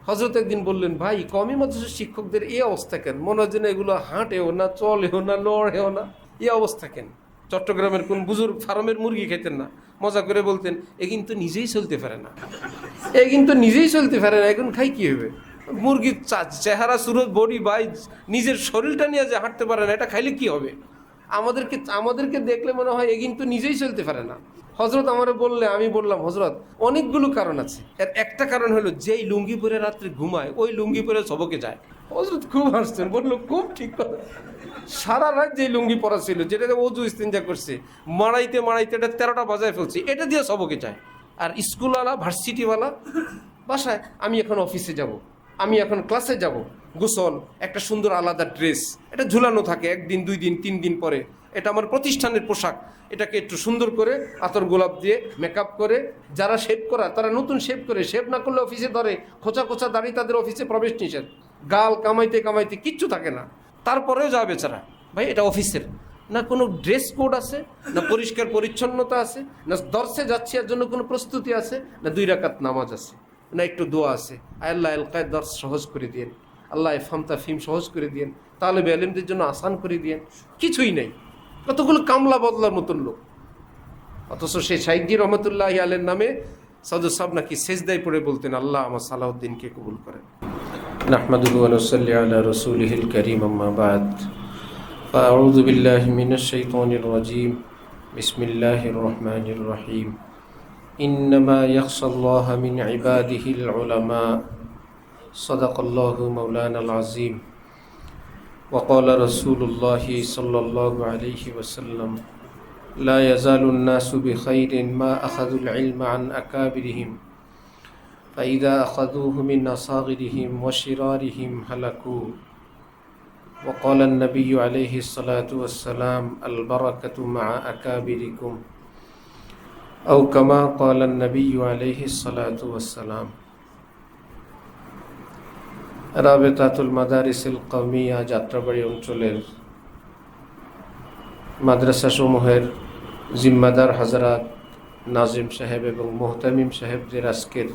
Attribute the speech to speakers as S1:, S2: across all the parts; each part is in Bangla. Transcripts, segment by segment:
S1: হজরত একদিন বললেন, ভাই কওমি মাদ্রাসার শিক্ষকদের এই অবস্থা কেন? মনে হয় যেন এগুলো হাঁটেও না, চলেও না, লড়েও না, এই অবস্থা কেন? চট্টগ্রামের কোন বুজুর্গ ফার্মের মুরগি খেতেন না, মজা করে বলতেন, এ কিন্তু নিজেই চলতে পারে না, এখন খাই কি হবে? মুরগির চেহারা, সুরত, বডি, বাই, নিজের শরীরটা নিয়ে যে হাঁটতে পারে না, এটা খাইলে কি হবে? আমাদেরকে দেখলে মনে হয় এ কিন্তু নিজেই চলতে পারে না। হজরত আমার বললে, আমি বললাম, হজরত অনেকগুলো কারণ আছে, এর একটা কারণ হলো যেই লুঙ্গি পরে রাত্রে ঘুমায় ওই লুঙ্গি পরে সবকে যায়। হজরত খুব হাসছেন, বললো খুব ঠিক কথা। সারা রাত যে লুঙ্গি পরা ছিল, যেটাতে অজু ইস্তেঞ্জা করছে, মারাইতে এটা 13টা বাজায় ফেলছে, এটা দিয়ে সবকে যায়। আর স্কুলওয়ালা, ভার্সিটিওয়ালা বাসায়, আমি এখন অফিসে যাব, আমি এখন ক্লাসে যাব, গোসল, একটা সুন্দর আলাদা ড্রেস, এটা ঝুলানো থাকে 1 দিন 2 দিন 3 দিন পরে, এটা আমার প্রতিষ্ঠানের পোশাক, এটাকে একটু সুন্দর করে আতর গোলাপ দিয়ে মেকআপ করে, যারা শেভ করা তারা নতুন শেভ করে, শেভ না করলে অফিসে ধরে, খোঁচা খোঁচা দাড়ি, তাদের অফিসে প্রবেশ নিষেধ, গাল কামাইতে কিচ্ছু থাকে না, তারপরেও যাবে বেচারা। ভাই এটা অফিসের না, কোনো ড্রেস কোড আছে না, পরিষ্কার পরিচ্ছন্নতা আছে না, দর্শে যাচ্ছে এর জন্য কোনো প্রস্তুতি আছে না, 2 রাকাত নামাজ আছে না, একটু দোয়া আছে, আল্লাহ এলকায় দর্শ সহজ করে দিয়েন, আল্লাহ ফামতা ফিম সহজ করে দিয়েন, তাহলে বেলিমদের জন্য আসান করে দিয়েন, কিছুই নেই। কতগুলো কামলা বদলার মতন লোক, অথচ সেই শাইখজি রহমতুল্লাহ আলের নামে সাদু সাহেব নাকি সেজদায় পড়ে বলতেন, আল্লাহ আমার সালাউদ্দিনকে কবুল করেন। নাহমাদুহু ওয়া নুসাল্লি আলা রাসূলিহিল কারীম, আম্মা বাদ। ফাআউযু বিল্লাহি মিনাশ শাইতানির রাজীম। বিসমিল্লাহির রহমানির রহিম। ইন্নামা ইয়াখশাল্লাহা মিন ইবাদিহিল উলামা। সাদাকাল্লাহু মাওলানাল আযীম। ওয়া ক্বালা রাসূলুল্লাহি সাল্লাল্লাহু আলাইহি ওয়াসাল্লাম, লা ইয়াজালুন নাসু বিখাইরিন মা আখাযুল ইলমা আন আকাবিরিহিম ফাইদা আখাযুহু মিন আসাগিরিহিম ওয়া শিরারিহিম হালাকু। ওয়া ক্বালা আন-নাবিয়্যু আলাইহি সসালাতু ওয়াসসালাম, আল বারাকাতু মা'a আকাবিরিকুম, আও কামা ক্বালা আন-নাবিয়্যু আলাইহি সসালাতু ওয়াসসালাম। রাবেতাতুল মাদারিসিল কওমিয়া যাত্রাবাড়ি অঞ্চলের মাদ্রাসাসমূহের জিম্মাদার হাজরাত, নাজিম সাহেব এবং মোহতামিম সাহেবদের আজকের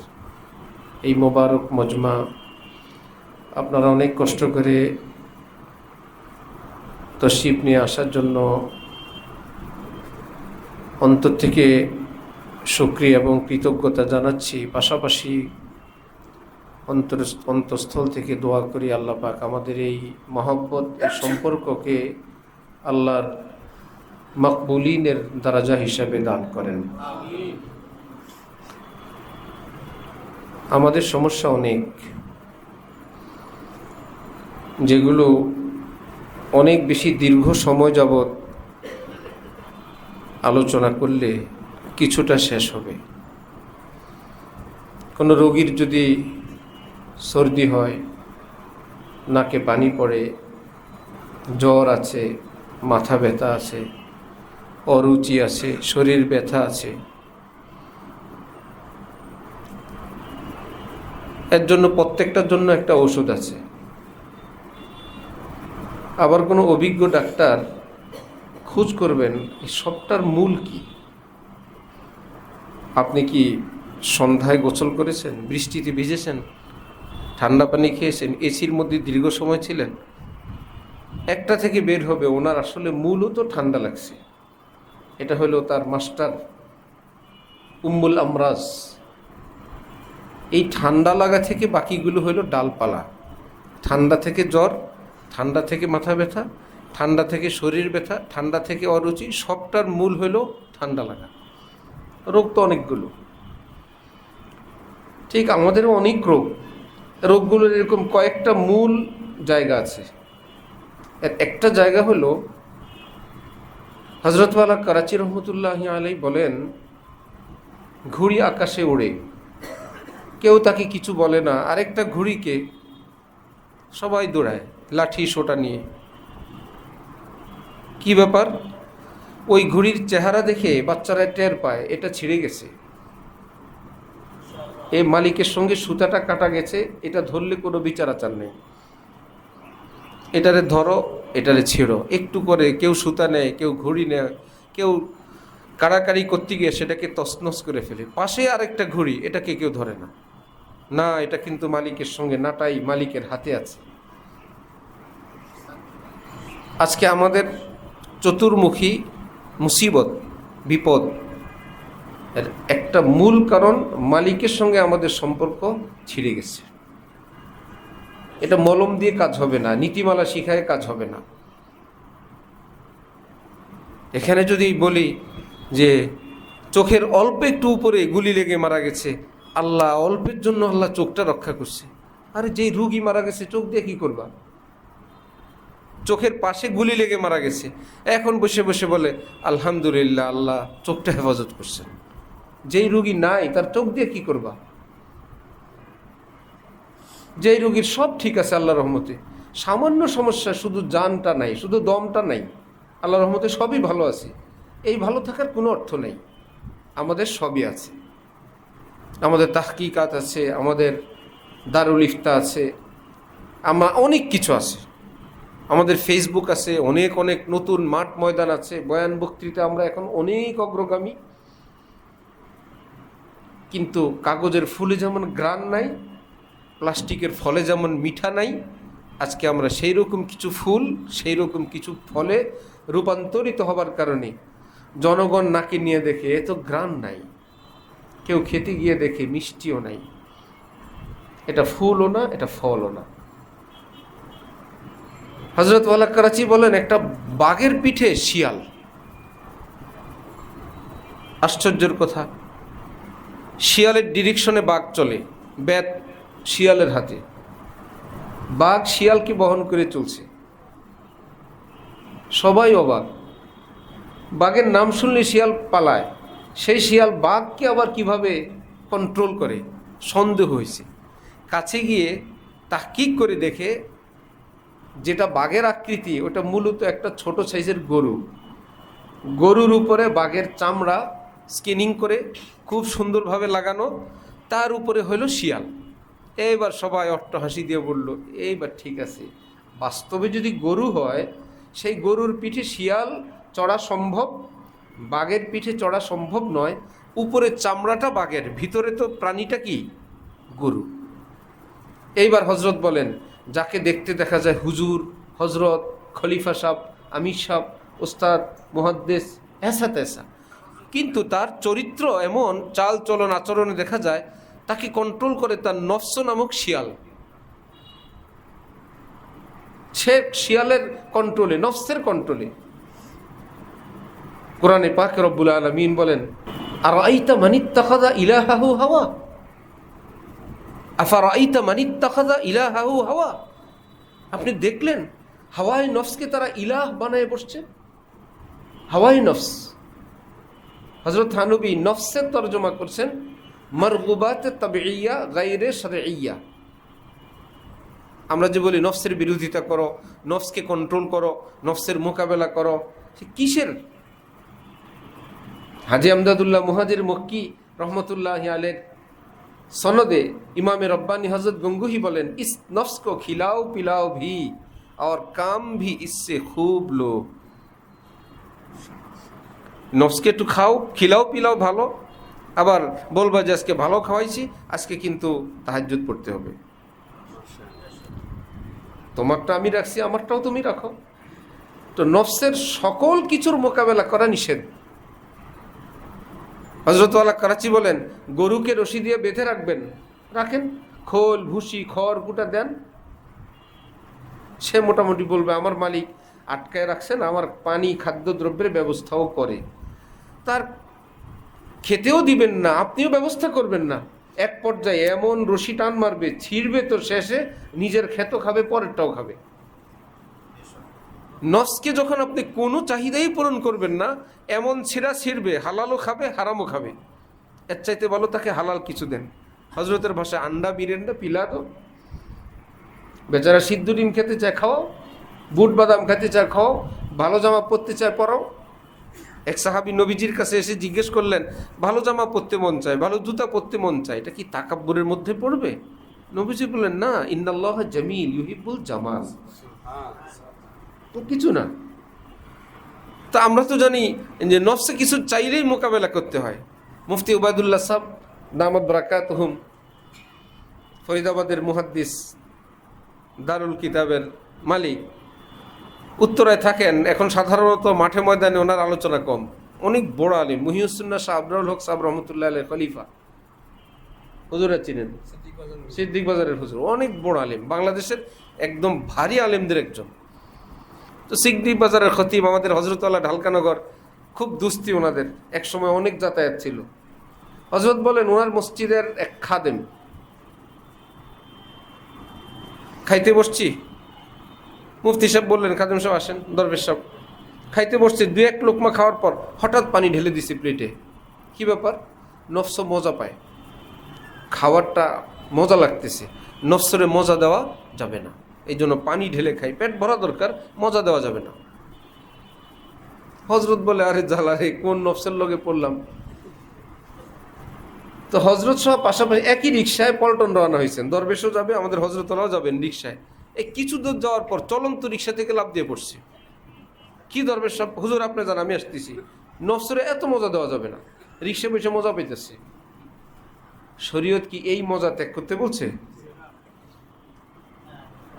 S1: এই মোবারক মজমা, আপনারা অনেক কষ্ট করে তশরিফ নিয়ে আসার জন্য অন্তর থেকে শুকরিয়া এবং কৃতজ্ঞতা জানাচ্ছি। পাশাপাশি অন্তঃস্থল থেকে দোয়া করি, আল্লাহ পাক আমাদের এই মহব্বত, এই সম্পর্ককে আল্লাহর মকবুলিনের দরজা হিসাবে দান করেন। আমাদের সমস্যা অনেক, যেগুলো অনেক বেশি দীর্ঘ সময় যাবৎ আলোচনা করলে কিছুটা শেষ হবে। কোনো রোগীর যদি সর্দি হয়, নাকে পানি পড়ে, জ্বর আছে, মাথা ব্যথা আছে, অরুচি আছে, শরীর ব্যথা আছে, এর জন্য প্রত্যেকটার জন্য একটা ওষুধ আছে। আবার কোনো অভিজ্ঞ ডাক্তার খোঁজ করবেন এই সবটার মূল কি। আপনি কি সন্ধ্যায় গোসল করেছেন, বৃষ্টিতে ভিজেছেন, ঠান্ডা পানি খেয়েছেন, এসির মধ্যে দীর্ঘ সময় ছিলেন, একটা থেকে বের হবে ওনার আসলে মূলত ঠান্ডা লাগছে। এটা হলো তার মাস্টার উম্মুল আমরাজ। এই ঠান্ডা লাগা থেকে বাকিগুলো হলো ডালপালা। ঠান্ডা থেকে জ্বর, ঠান্ডা থেকে মাথা ব্যথা, ঠান্ডা থেকে শরীর ব্যথা, ঠান্ডা থেকে অরুচি, সবটার মূল হলো ঠান্ডা লাগা। রোগ তো অনেকগুলো, ঠিক আমাদেরও অনেক রোগগুলোর এরকম কয়েকটা মূল জায়গা আছে। একটা জায়গা হলো, হযরত ওয়ালা করাচি রহমতুল্লাহি আলাইহি বলেন, ঘুড়ি আকাশে ওড়ে, কেউ তাকে কিছু বলে না, আরেকটা ঘুড়িকে সবাই দৌড়ায় লাঠি সোটা নিয়ে। কি ব্যাপার? ওই ঘুড়ির চেহারা দেখে বাচ্চারা টের পায় এটা ছিঁড়ে গেছে, এই মালিকের সঙ্গে সুতাটা কাটা গেছে, এটা ধরলে কোনো বিচার আচার নেই, এটারে ধরো, এটারে ছিঁড়ো। একটু করে কেউ সুতা নেয়, কেউ ঘুড়ি নেয়, কেউ কাড়াকাড়ি করতে গিয়ে সেটাকে তছনছ করে ফেলে। পাশে আরেকটা ঘুড়ি, এটাকে কেউ ধরে না। না, এটা কিন্তু মালিকের সঙ্গে নাটাই মালিকের হাতে আছে। আজকে আমাদের চতুর্মুখী মুসিবত, বিপদ, এর একটা মূল কারণ মালিকের সঙ্গে আমাদের সম্পর্ক ছিঁড়ে গেছে। এটা মলম দিয়ে কাজ হবে না, নীতিমালা শিখায় কাজ হবে না। এখানে যদি বলি যে চোখের অল্প একটু উপরে গুলি লেগে মারা গেছে, আল্লাহ অল্পের জন্য আল্লাহ চোখটা রক্ষা করছে। আরে যেই রুগী মারা গেছে চোখ দিয়ে কি করবা? চোখের পাশে গুলি লেগে মারা গেছে, এখন বসে বসে বলে আলহামদুলিল্লাহ আল্লাহ চোখটা হেফাজত করছেন। যেই রুগী নাই তার চোখ দিয়ে কি করবা? যেই রুগীর সব ঠিক আছে আল্লাহর রহমতে, সামান্য সমস্যা, শুধু জানটা নাই, শুধু দমটা নাই, আল্লাহর রহমতে সবই ভালো আছে, এই ভালো থাকার কোনো অর্থ নেই। আমাদের সবই আছে, আমাদের তাহকিকাত আছে, আমাদের দারুল ইফতা আছে, আমরা অনেক কিছু আছে, আমাদের ফেসবুক আছে, অনেক অনেক নতুন মাঠ ময়দান আছে, বয়ান বক্তৃতা আমরা এখন অনেক অগ্রগামী। কিন্তু কাগজের ফুলে যেমন গ্রান নাই, প্লাস্টিকের ফলে যেমন মিঠা নাই, আজকে আমরা সেই রকম কিছু ফুল, সেই রকম কিছু ফলে রূপান্তরিত হবার কারণে জনগণ নাকি নিয়ে দেখে এ তো গ্রান নাই, কেউ খেতে গিয়ে দেখে মিষ্টিও নাই, এটা ফুলও না, এটা ফলও না। হযরত ওয়ালা করাচি বলেন একটা বাঘের পিঠে শিয়াল। আশ্চর্যের কথা, শিয়ালের ডিরেকশনে বাঘ চলে, ব্যাট শিয়ালের হাতে, বাঘ শিয়ালকে বহন করে চলছে, সবাই অবাক। বাঘের নাম শুনলে শিয়াল পালায়, সেই শিয়াল বাঘকে আবার কিভাবে কন্ট্রোল করে সন্দেহ হয়েছে। কাছে গিয়ে তাহকিক করে দেখে যেটা বাঘের আকৃতি ওটা মূলত একটা ছোট সাইজের গরু, গরুর উপরে বাঘের চামড়া স্কিনিং করে খুব সুন্দরভাবে লাগানো, তার উপরে হলো শিয়াল। এইবার সবাই অট্টহাসি দিয়ে বলল এইবার ঠিক আছে, বাস্তবে যদি গরু হয় সেই গরুর পিঠে শিয়াল চড়া সম্ভব, বাঘের পিঠে চড়া সম্ভব নয়। উপরে চামড়াটা বাঘের, ভিতরে তো প্রাণীটা কি গরু। এইবার হজরত বলেন যাকে দেখতে দেখা যায় হুজুর, হজরত, খলিফা সাহেব, আমির সাহেব, ওস্তাদ, মুহাদ্দিস, এসা তেসা, কিন্তু তার চরিত্র এমন, চাল চলন আচরণে দেখা যায় তাকে কন্ট্রোল করে তার নফস নামক শিয়াল। সে শিয়ালের কন্ট্রোলে, নফসের কন্ট্রোলে। কোরআনে পাকে রব্বুল আলামিন বলেন আরাআইতা মান ইত্তাখাযা ইলাহাহু হাওয়া, আফারাআইতা মান ইত্তাখাযা ইলাহাহু হাওয়া, আপনি দেখলেন হাওয়ায়ে নফসকে তারা ইলাহ বানায় বসছে। হাওয়ায়ে নফস, হযরত থানবী নফসের তরজমা করছেন মারগুবাতে তাবিইয়া গায়রে শারঈয়া। আমরা যে বলি নফসের বিরোধিতা করো, নফসকে কন্ট্রোল করো, নফসের মোকাবেলা করো, সে কিসের? হাজী আমদাদুল্লাহ মুহাজির মক্কি রহমতুল্লাহ আলের সনদে ইমামে রব্বানি হজরত গঙ্গুহি বলেন ইস নফস কো খিলাও পিলাও ভি और काम भी इससे खूब लो। নফসকে একটু খাও, খিলাও পিলাও ভালো, আবার বলবা যে আজকে ভালো খাওয়াইছি, আজকে কিন্তু তাহাজ্জুদ পড়তে হবে, তোমারটা আমি রাখছি, আমারটাও তুমি রাখো। তো নফসের সকল কিছুর মোকাবেলা করা নিষেধ। হযরত ওয়ালা করাচি বলেন গরুকে রশি দিয়ে বেঁধে রাখবেন, রাখেন, খোল ভুসি খড় কুটা দেন, সে মোটামুটি বলবে আমার মালিক আটকায় রাখছেন, আমার পানি খাদ্যদ্রব্যের ব্যবস্থাও করে। তার খেতেও দিবেন না, আপনিও ব্যবস্থা করবেন না, এক পর্যায়ে এমন রশি টান মারবে, ছিঁড়বে, তো শেষে নিজের খেতও খাবে, পরেরটাও খাবে। নফসকে যখন আপনি কোনো চাহিদাই পূরণ করবেন না, এমন ছিঁড়া ছিঁড়বে, হালালও খাবে হারামও খাবে। এর চাইতে ভালো তাকে হালাল কিছু দেন। হজরতের ভাষায় আন্ডা বিরেন্ডা পিলা তো, বেচারা সিদ্ধ ডিম খেতে চায় খাওয়াও, বুট বাদাম খেতে চায় খাওয়াও, ভালো জামা পরতে চায় পরাও। এক সাহাবী নবীজির কাছে এসে জিজ্ঞেস করলেন ভালো জামা পরতে মন চায়, ভালো জুতা পরতে মন চায়, এটা কি তাকাব্বুরের মধ্যে পড়বে? নবীজি বললেন না, ইন্নাল্লাহ জামিল ইউহিব্বুল জামাল, তো কিছু না। তা আমরা তো জানি যে নফসে কিছু চাইলেই মোকাবেলা করতে হয়। মুফতি উবায়দুল্লাহ সাহেব দামাত বারাকাতুহুম ফরিদাবাদের মুহাদ্দিস, দারুল কিতাবের মালিক, উত্তরায় থাকেন। এখন সাধারণত মাঠে ময়দানে ওনার আলোচনা কম। অনেক বড় আলিম, মুহিউসুন্নাহ শাহ আবরারুল হক সাহেব রহমতুল্লাহ আলাইহির খলিফা, হুজুরা চিনেন, সিদ্দিক বাজারের হুজুর, অনেক বড় আলিম, বাংলাদেশের একদম ভারী আলিমদের একজন। তো সিদ্দিক বাজারের খতিব আমাদের হজরতওয়ালা ঢালকানগর, খুব দুস্তি ওনাদের, একসময় অনেক যাতায়াত ছিল। হজরত বলেন ওনার মসজিদের এক খাদেম, খাইতে বসছি, মুফতি সাহেব বললেন খাদেম সাহেব আসেন, দরবেশ সাহেব, খাইতে বসছে, 2-1 লোকমা খাওয়ার পর হঠাৎ পানি ঢেলে দিছি প্লেটে। কি ব্যাপার? নফস মজা পায়, খাবারটা মজা লাগতেছে, নফসরে মজা দেওয়া যাবে না, এই জন্য পানি ঢেলে খাই, পেট ভরা দরকার, মজা দেওয়া যাবে না। হজরত বলে আরে জ্বালা রে, কোন নফসের লগে পড়লাম। তো হজরত সহ পাশাপাশি একই রিক্সায় পল্টন রওনা হয়েছেন, দরবেশও যাবে, আমাদের হজরতরাও যাবেন রিক্সায়। এই কিছু দূর যাওয়ার পর চলন্ত রিক্সা থেকে লাফ দিয়ে পড়ছে। কি দরবেশ সব, হুজুর আপনি জান আমি আসতেছি, নফসরে এত মজা দেওয়া যাবে না, রিক্সা বসে মজা পাইতেছে। শরীয়ত কি এই মজা ত্যাগ করতে বলছে?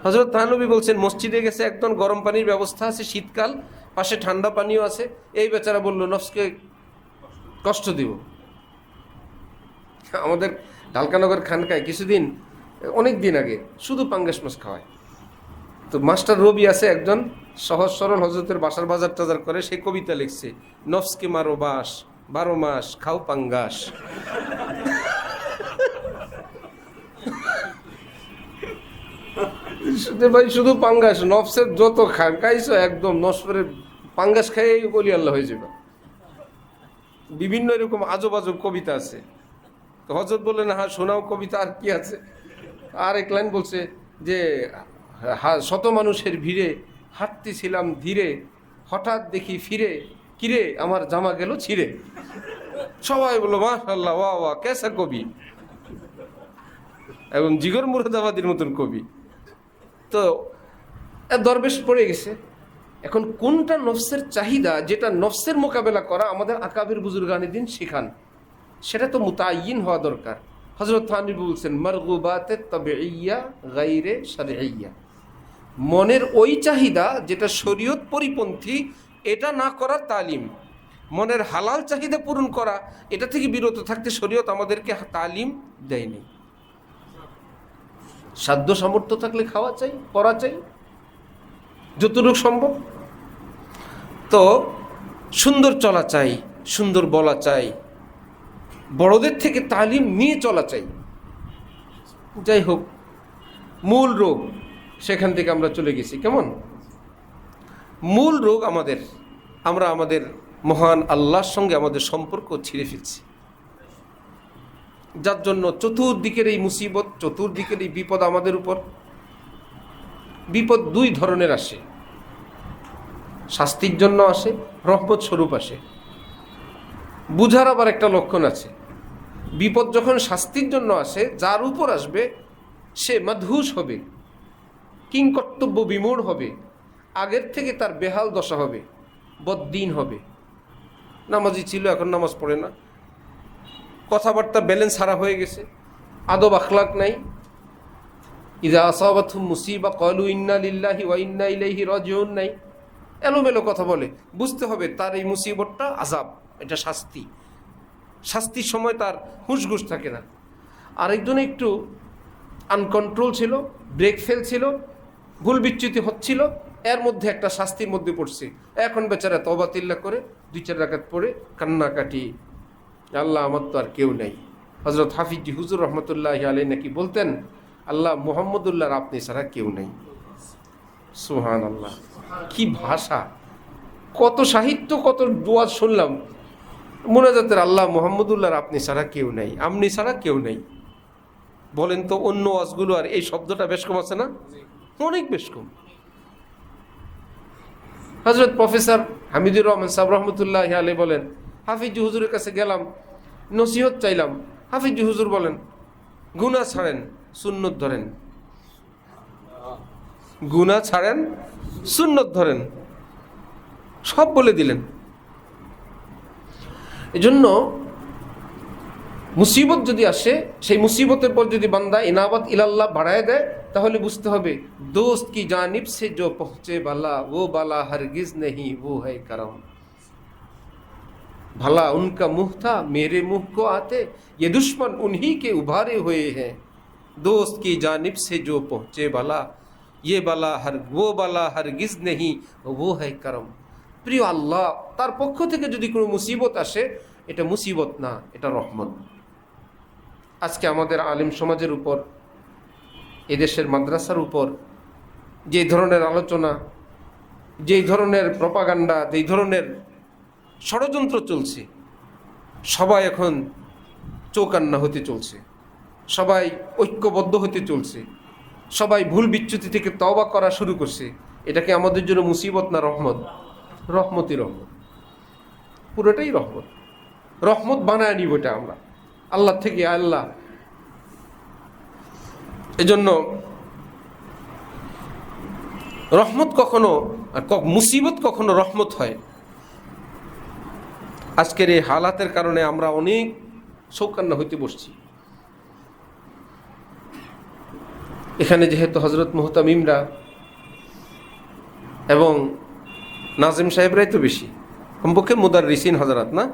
S1: হযরত থানবী বলছেন মসজিদে গেছে, একদম গরম পানির ব্যবস্থা আছে, শীতকাল, পাশে ঠান্ডা পানিও আছে। এই বেচারা বলল নফসকে কষ্ট দিব। আমাদের ঢালকানগর খানকায় কিছুদিন, অনেক দিন আগে, শুধু পাঙ্গাস মাছ খাওয়ায়। তো মাস্টার রবি আছে একজন, সহজ সরল, হজরতের বাসার বাজার টাজার করে, সে কবিতা লিখছে, নফসকে মারো বাস, 12 মাস খাও পাঙ্গাস। ভাই শুধু পাঙ্গাস, নফসের যত খাইছো একদম নফসের পাঙ্গাস খাইয়েই বলি আল্লাহ হয়ে যাবে। বিভিন্ন এরকম আজব আজব কবিতা আছে। তো হযরত বললেন হ্যাঁ শোনাও কবিতা, আর কি আছে। আর এক লাইন বলছে যে শত মানুষের ভিড়ে হাঁটতেছিলাম ধীরে, হঠাৎ দেখি ফিরে, কিরে আমার জামা গেল ছিঁড়ে। সবাই বললো মাশাআল্লাহ, ওয়া ওয়া, কেসা কবি, এবং জিগর মুরাদাবাদীর মতন কবি। তো দরবেশ পড়ে গেছে। এখন কোনটা নফসের চাহিদা, যেটা নফসের মোকাবেলা করা আমাদের আকাবির বুজুর্গানে দিন শিখান, সেটা তো মুতায়িন হওয়া দরকার। হযরত থানবী বলছেন মারগুবাতে তাবিইয়া গায়রে শারঈয়া, মনের ওই চাহিদা যেটা শরীয়ত পরিপন্থী, এটা না করার তালিম। মনের হালাল চাহিদা পূরণ করা, এটা থেকে বিরত থাকতে শরীয়ত আমাদেরকে তালিম দেয়নি। সাধ্য সামর্থ্য থাকলে খাওয়া চাই, করা চাই যতটুকু সম্ভব। তো সুন্দর চলা চাই, সুন্দর বলা চাই, বড়দের থেকে তালিম নিয়ে চলা চাই। যাই হোক, মূল রোগ সেখান থেকে আমরা চলে গেছি। কেমন মূল রোগ আমরা আমাদের মহান আল্লাহর সঙ্গে আমাদের সম্পর্ক ছিঁড়ে ফেলছি, যার জন্য চতুর্দিকের এই মুসিবত, চতুর্দিকের এই বিপদ আমাদের উপর। বিপদ 2 ধরনের আসে, শাস্তির জন্য আসে, রহমত স্বরূপ আসে। বুঝার আবার একটা লক্ষণ আছে, বিপদ যখন শাস্তির জন্য আসে, যার উপর আসবে সে মাদহুশ হবে, কিংকর্তব্য বিমূঢ় হবে, আগের থেকে তার বেহাল দশা হবে, বদ্দিন হবে। নামাজি ছিল, এখন নামাজ পড়ে না, কথাবার্তা ব্যালেন্স হারা হয়ে গেছে, আদব আখলাক নাই। ইযা আসাবাতহুম মুসিবা ক্বালু ইন্না লিল্লাহি ওয়া ইন্না ইলাইহি রাজিউন নাই, এলোমেলো কথা বলে। বুঝতে হবে তার এই মুসিবতটা আযাব, এটা শাস্তি। শাস্তির সময় তার হুঁশগুশ থাকে না। আরেকজন একটু আনকন্ট্রোল ছিল, ব্রেক ফেল ছিল, ভুল বিচ্যুতি হচ্ছিল, এর মধ্যে একটা শাস্তির মধ্যে পড়ছে। এখন বেচারা তওবা তিল্লা করে 2-4 রাকাত পড়ে কান্নাকাটি, আল্লাহ আমার তো আর কেউ নাই। হযরত হাফিজি হুজুর রহমতুল্লাহি আলাইহি নাকি বলতেন, আল্লাহ মুহাম্মদুল্লাহর আপনি ছাড়া কেউ নেই। সুবহানাল্লাহ, কি ভাষা, কত সাহিত্য, কত দোয়া শুনলাম মোনাজাতের, আল্লাহ মুহাম্মদুল্লাহর আপনি ছাড়া কেউ নেই, আপনি ছাড়া কেউ নেই। বলেন তো অন্য ওয়াজগুলো আর এই শব্দটা বেশ কম আছে না? অনেক বেশ কম। হযরত প্রফেসর হামিদুর রহমান সাহেব রহমতুল্লাহি আলাইহি বলেন, হাফিজি হুজুরের কাছে গেলাম, নসিহত চাইলাম। হাফিজি হুজুর বলেন গুনাহ ছাড়েন, সুন্নত ধরেন, গুনাহ ছাড়েন, সুন্নত ধরেন, সব বলে দিলেন। এজন্য মুসিবত যদি আসে, সেই মুসিবতের পর যদি বান্দা ইনাবাত ইলাল্লাহ বাড়ায় দেয়, তাহলে বুঝতে হবে দোস্ত কি জানিব সে जो पहुंचे বালা वो বালা हरगिज नहीं वो है करम। भला उनका मुंह था मेरे मुंह को आते, ये दुश्मन उन्हीं के उभारे हुए हैं। दोस्त की जानिब से जो पहुंचे बाला ये बाला वो बाला हरगिज नहीं वो है करम। প্রিয় আল্লাহ, তার পক্ষ থেকে যদি কোনো মুসিবত আসে, এটা মুসিবত না, এটা রহমত। আজকে আমাদের আলেম সমাজের উপর, এদেশের মাদ্রাসার উপর যে ধরনের আলোচনা, যেই ধরনের প্রপাগান্ডা, যেই ধরনের ষড়যন্ত্র চলছে, সবাই এখন চৌকান্না হতে চলছে, সবাই ঐক্যবদ্ধ হতে চলছে, সবাই ভুল বিচ্যুতি থেকে তওবা করা শুরু করছে। এটাকে আমাদের জন্য মুসিবত না রহমত? রহমতই রহমত, পুরোটাই রহমত। রহমত বানায় নিব এটা আমরা আল্লাহ থেকে। আল্লাহ এজন্য রহমত কখনো, মুসিবত কখনো রহমত হয়। আজকের এই হালাতের কারণে আমরা অনেক চৌকান্না হইতে বসছি। এখানে যেহেতু হজরত মুহতামিমরা এবং নাজিম সাহেবরাই তো বেশি, কমপক্ষে মুদাররিসিন হজরত না,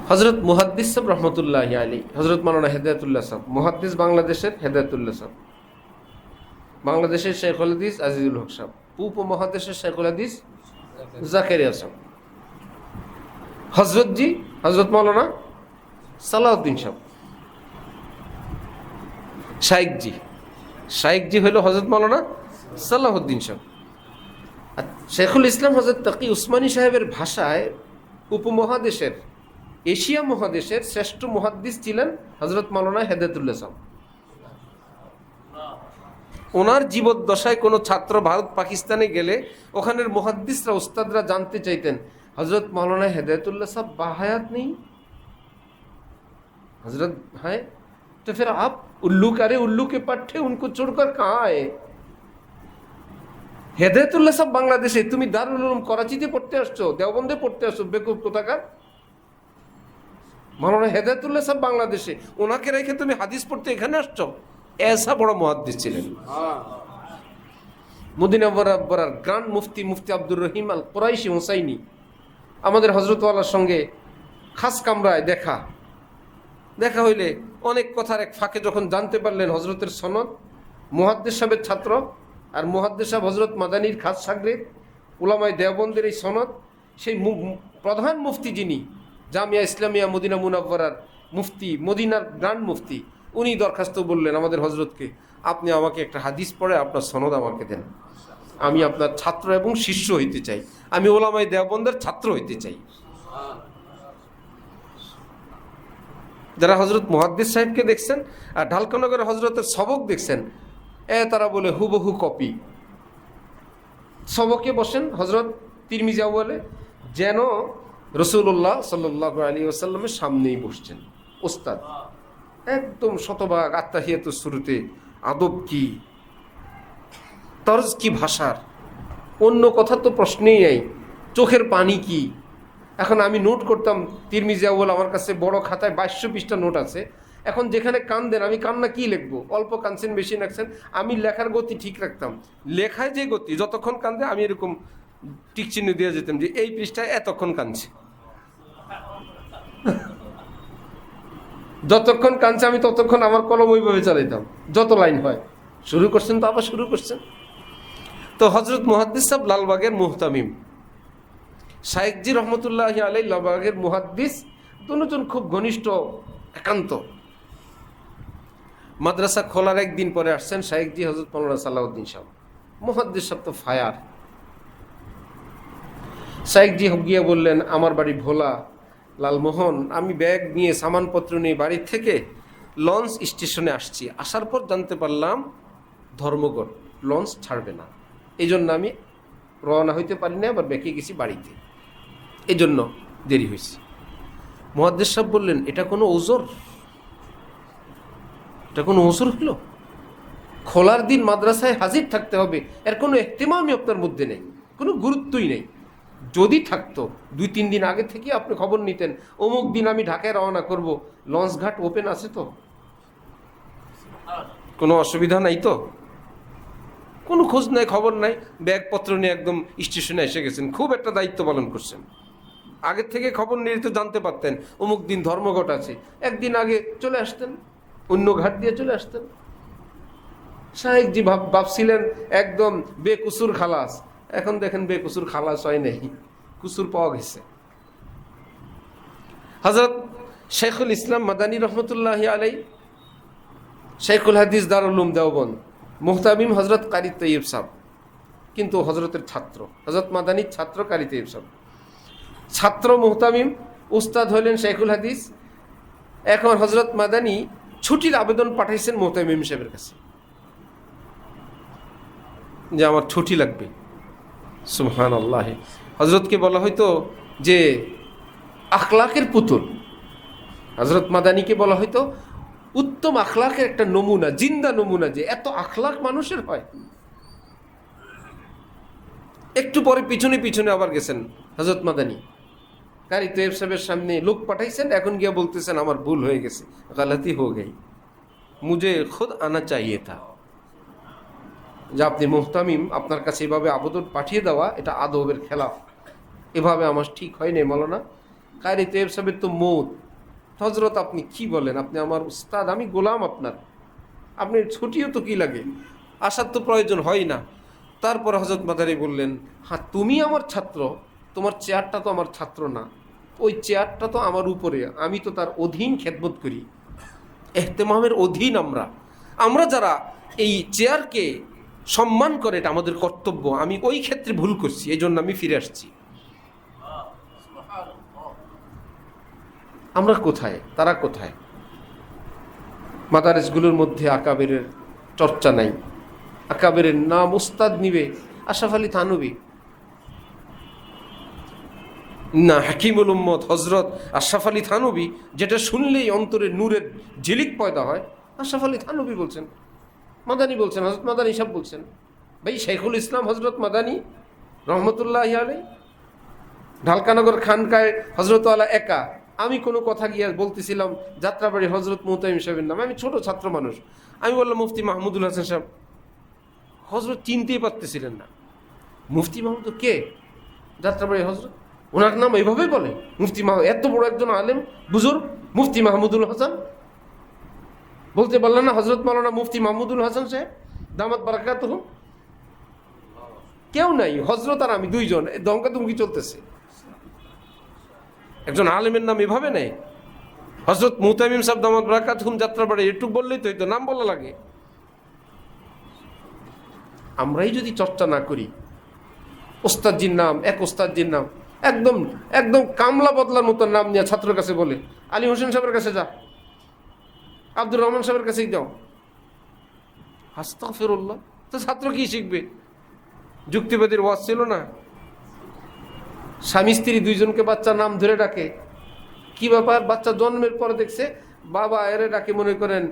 S1: হজরত মুহাদ্দিস সাহেব রহমতুল্লাহ আলী, হজরত মাওলানা হেদায়েতুল্লাহ সাহেব, মুহাদ্দিস বাংলাদেশের হেদায়েতুল্লাহ সাহেব, বাংলাদেশের শেখুল হাদিস আজিজুল হক সাহেব, উপমহাদেশের শেখুল হাদিস জাকারিয়া সাহেব, হজরতজি হজরত মাওলানা সালাউদ্দিন সাহেব, শাইখজি হইল হজরত মাওলানা সালাউদ্দিন সাহেব। আর শেখুল ইসলাম হজরত তাকি উসমানী সাহেবের ভাষায় উপমহাদেশের, এশিয়া মহাদেশের শ্রেষ্ঠ মুহাদ্দিস ছিলেন হজরত মাওলানা হেদায়েতুল্লাহ সাহেব। ওনার জীবদ্দশায় কোনো ছাত্র ভারত পাকিস্তানে গেলে ওখানের মুহাদ্দিসরা, উস্তাদরা জানতে চাইতেন हजरत मौलाना हिदायतुल्लाह साहब बाहयात नहीं? हजरत है तो फिर आप उल्लू करे, उल्लू के पट्टे उनको छोड़कर कहाँ आए? হেদায়েতুল্লাহ সাহেব বাংলাদেশে, তুমি দারুল উলুম করাচিতে পড়তে আসছো, দেওবন্দে পড়তে আসছো, বেকুব কোথাকার। মৌলানা হেদায়েতুল্লাহ সাহেব বাংলাদেশে, ওনাকে রেখে তুমি হাদিস পড়তে এখানে আসছো? এসা বড় মুহাদ্দিস ছিলেন। মদিনা বরাবরার গ্রান্ড মুফতি, মুফতি আব্দুর রহিম আল কুরাইশি হুসাইনি, আমাদের হজরতওয়ালার সঙ্গে খাস কামরায় দেখা হইলে অনেক কথার এক ফাঁকে যখন জানতে পারলেন হজরতের সনদ, মুহাদ্দিস সাহেবের ছাত্র আর মুহাদ্দিস সাহেব হজরত মাদানির খাস সাগরিদ, উলামায়ে দেওবন্দের এই সনদ, সেই প্রধান মুফতি যিনি জামিয়া ইসলামিয়া মদিনা মুনাওয়ারার মুফতি, মদিনার গ্রান্ড মুফতি, উনি দরখাস্ত বললেন আমাদের হজরতকে, আপনি আমাকে একটা হাদিস পড়ে আপনার সনদ আমাকে দেন, আমি আপনার ছাত্র এবং শিষ্য হইতে চাই, আমি উলামায়ে দেওবন্দের ছাত্র হইতে চাই। যারা হজরত মুহাদ্দিস সাহেবকে দেখছেন আর ঢালকানগরের হজরতের সবক দেখছেন, তারা বলে হুবহু কপি। সবকে বসেন হজরত তিরমিজি আউয়ালে যেন রাসূলুল্লাহ সাল্লাল্লাহু আলাইহি ওয়াসাল্লামের সামনেই বসছেন ওস্তাদ, একদম শতভাগ আত্তাহিয়াতুস শুরুতে আদব কি, তরজ কি ভাষার, অন্য কথা তো প্রশ্নেই নাই, চোখের পানি কি। এখন আমি নোট করতাম তিরমিজি আউয়াল, আমার কাছে বড় খাতায় 2200 পৃষ্ঠা নোট আছে। এখন যেখানে কান্দেন, আমি কান্না কি লিখবো, অল্প কাঁদছেন বেশি রাখছেন, আমি লেখার গতি ঠিক রাখতাম, লেখায় যে গতি, যতক্ষণ কান্দে আমি এরকম টিক চিহ্ন দিয়ে যেতাম যে এই পৃষ্ঠায় এতক্ষণ কাঁদছে, যতক্ষণ কাঁদছে আমি ততক্ষণ আমার কলম ওইভাবে চালাইতাম, যত লাইন হয়। শুরু করছেন তো আবার শুরু করছেন। তো হজরত মুহাদ্দিস সাহেব লালবাগের মুহতামিম, শাইখজি রহমতুল্লাহ আলাই লালবাগের মুহাদ্দিস, দুজন খুব ঘনিষ্ঠ একান্ত। মাদ্রাসা খোলার একদিন পরে আসছেন শাইখজি হজরত মাওলানা সালাউদ্দিন সাহেব, মুহাদ্দিস সাহেব তো ফায়ার। শাইখজি গিয়ে বললেন, আমার বাড়ি ভোলা লালমোহন, আমি ব্যাগ নিয়ে সামানপত্র নিয়ে বাড়ির থেকে লঞ্চ স্টেশনে আসছি, আসার পর জানতে পারলাম ধর্মঘট, লঞ্চ ছাড়বে না, এই জন্য আমি রওনা হইতে পারি না, আবার বেঁকে গেছি বাড়িতে, এই জন্য দেরি হয়েছে। মুহাদ্দিস সাহেব বললেন, এটা কোনো ওজর? এটা কোনো ওজর হলো? খোলার দিন মাদ্রাসায় হাজির থাকতে হবে, এর কোনো ইহতিমামই আপনার মধ্যে নেই, কোনো গুরুত্বই নেই। যদি থাকতো 2-3 দিন আগে থেকে আপনি খবর নিতেন, অমুক দিন আমি ঢাকায় রওনা করব, লঞ্চ ঘাট ওপেন আছে তো, কোনো অসুবিধা নাই তো? কোনো খোঁজ নাই, খবর নাই, ব্যাগপত্র নিয়ে একদম স্টেশনে এসে গেছেন, খুব একটা দায়িত্ব পালন করছেন। আগের থেকে খবর নিয়ে তো জানতে পারতেন অমুক দিন ধর্মঘট আছে, একদিন আগে চলে আসতেন, অন্য ঘাট দিয়ে চলে আসতেন। শাহেকজি ভাবছিলেন একদম বেকুসুর খালাস, এখন দেখেন বেকুসুর খালাস হয় নাই, কুসুর পাওয়া গেছে। হযরত শেখুল ইসলাম মাদানী রহমতুল্লাহি আলাই, শেখুল হাদিস দারুল উলুম দেওবন্দ, মুহতামিম হযরত কারি তৈয়ব সাহেব, কিন্তু হযরতের ছাত্র, হযরত মাদানীর ছাত্র কারি তৈয়ব সাহেব, ছাত্র মুহতামিম, উস্তাদ হইলেন শেখুল হাদিস। এখন হযরত মাদানী ছুটির আবেদন পাঠাইছেন মুহতামিম সাহেবের কাছে যে আমার ছুটি লাগবে। সুবহানাল্লাহ। হযরতকে বলা হয়তো যে আখলাকের পুতুল, হযরত মাদানীকে বলা হয়তো উত্তম আখলাকের একটা নমুনা, জিন্দা নমুনা, যে এত আখলাক মানুষের হয়। একটু পরে পিছনে পিছনে আবার গেছেন হযরত মাদানী, কারি তৈয়ব সাহেবের সামনে লোক পাঠাইছেন, এখন গিয়ে বলতেছেন আমার ভুল হয়ে গেছে, গলতি হয়ে গই, মুঝে খুদ আনা চাইয়ে থা। যে আপনি মুহতামিম, আপনার কাছে এভাবে আবেদন পাঠিয়ে দেওয়া এটা আদবের খেলাফ, এভাবে আমার ঠিক হয়নি মৌলানা। কারি তৈয়ব সাহেবের তো মৌত। হযরত আপনি কি বলেন, আপনি আমার উস্তাদ, আমি গোলাম আপনার, আপনি ছুটিও তো কি লাগে, আসার তো প্রয়োজন হয় না। তারপর হযরত মাদানী বললেন, হ্যাঁ তুমি আমার ছাত্র, তোমার চেয়ারটা তো আমার ছাত্র না, ওই চেয়ারটা তো আমার উপরে, আমি তো তার অধীন খেদমত করি, এহতেমামের অধীন। আমরা যারা এই চেয়ারকে সম্মান করে, এটা আমাদের কর্তব্য। আমি ওই ক্ষেত্রে ভুল করছি, এই জন্য আমি ফিরে আসছি। আমরা কোথায়, তারা কোথায়? মাদারেসগুলোর মধ্যে আকাবেরের চর্চা নাই। আকাবেরের নাম উস্তাদ নিবে আশরাফ আলী থানভী না, হাকিমুল উম্মত হযরত আশরাফ আলী থানভী, যেটা শুনলেই অন্তরে নূরের ঝিলিক পয়দা হয়, আশরাফ আলী থানভী বলছেন, মাদানী বলছেন, হযরত মাদানী সাহেব বলছেন। ভাই শেখুল ইসলাম হযরত মাদানী রহমতুল্লাহি আলাইহি, ঢালকানগর খানকায় হযরত আলা একা। আমি কোনো কথা গিয়ে বলতেছিলাম যাত্রাবাড়ি হযরত মুহতামিম সাহেবের নাম, আমি ছোট ছাত্র মানুষ, আমি বললাম মুফতি মাহমুদুল হাসান সাহেব। হযরত চিনতেই পারতেছিলেন না, মুফতি মাহমুদ কে? যাত্রাবাড়ি হযরত, ওনার নাম এইভাবেই বলে মুফতি মাহমুদ, এত বড় একজন আলেম বুজুর্গ মুফতি মাহমুদুল হাসান। বলতে পারলেন না হযরত মাওলানা মুফতি মাহমুদুল হাসান সাহেব দামাত বারাকাতুহু? কেউ নাই, হযরত আর আমি দুইজন, দমকাদমকি চলতেছে। একজন আলেমের নাম এভাবে নেই, হযরত মুহতামিম সাহেব দামাত বারাকাতুহুম যাত্রাবাড়ি, একটু বললেই তো হইতো, নাম বলা লাগে। আমরাই যদি চর্চা না করি, ওস্তাদজির নাম, এক ওস্তাদজির নাম একদম একদম কামলা বদলার মতো নাম নিয়ে ছাত্রের কাছে বলে, আলী হোসেন সাহেবের কাছে যা, আব্দুর রহমান সাহেবের কাছেই যাও, আস্তাগফিরুল্লাহ। তো ছাত্র কি শিখবে? যুক্তিবাদীর ওয়াজ ছিল না, স্বামী স্ত্রী দুইজনকে বাচ্চার নাম ধরে ডাকে, কি ব্যাপার? বাচ্চা জন্মের পরে দেখছে বাবা এরে ডাকে মনে করেন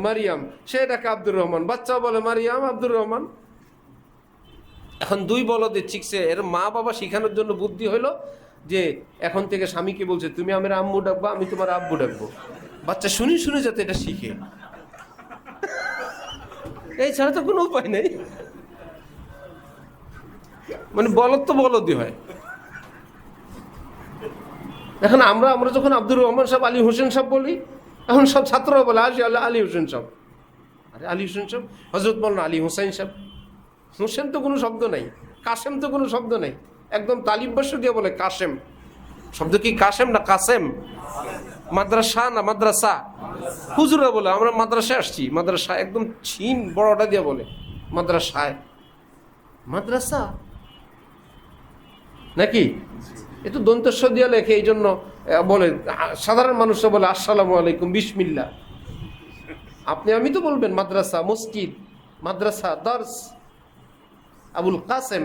S1: মারিয়াম, সে ডাকে আব্দুর রহমান, বাচ্চা বলে মারিয়াম, আব্দুর রহমান। এখন দুই বলদে শিখছে, এর মা বাবা শিখানোর জন্য বুদ্ধি হইলো যে এখন থেকে স্বামীকে বলছে তুমি আমার আম্মু ডাকবা, আমি তোমার আব্বু ডাকবো, বাচ্চা শুনে শুনে যাতে এটা শিখে, এই ছাড়া তো কোনো উপায় নেই। মানে বলদ তো বলদই হয়। এখন আমরা যখন আব্দুর রহমান সাহেব, আলী হোসেন সাহেব বলি, এখন সব ছাত্ররা বলে আসি আলী হোসেন সাহেব, আরে আলী হোসেন সাহেব, হযরত মাওলানা আলী হোসেন সাহেব। হোসেন তো কোনো শব্দ নাই, কাসেম তো কোনো শব্দ নাই, একদম তালিম বর্ষ দিয়ে বলে কাসেম। শব্দ কি কাসেম না কাসেম? মাদ্রাসা না মাদ্রাসা? হুজুরা বলে আমরা মাদ্রাসায় আসছি, মাদ্রাসা একদম ছিন বড়টা দিয়ে বলে মাদ্রাসায়, মাদ্রাসা নাকি? এ তো দন্তস্ব দিয়ে লেখে, এই জন্য বলে সাধারণ মানুষরা বলে আসসালামু আলাইকুম বিসমিল্লাহ। আপনি আমি তো বলবেন মাদ্রাসা, মসজিদ, মাদ্রাসা, দর্স, আবুল কাসেম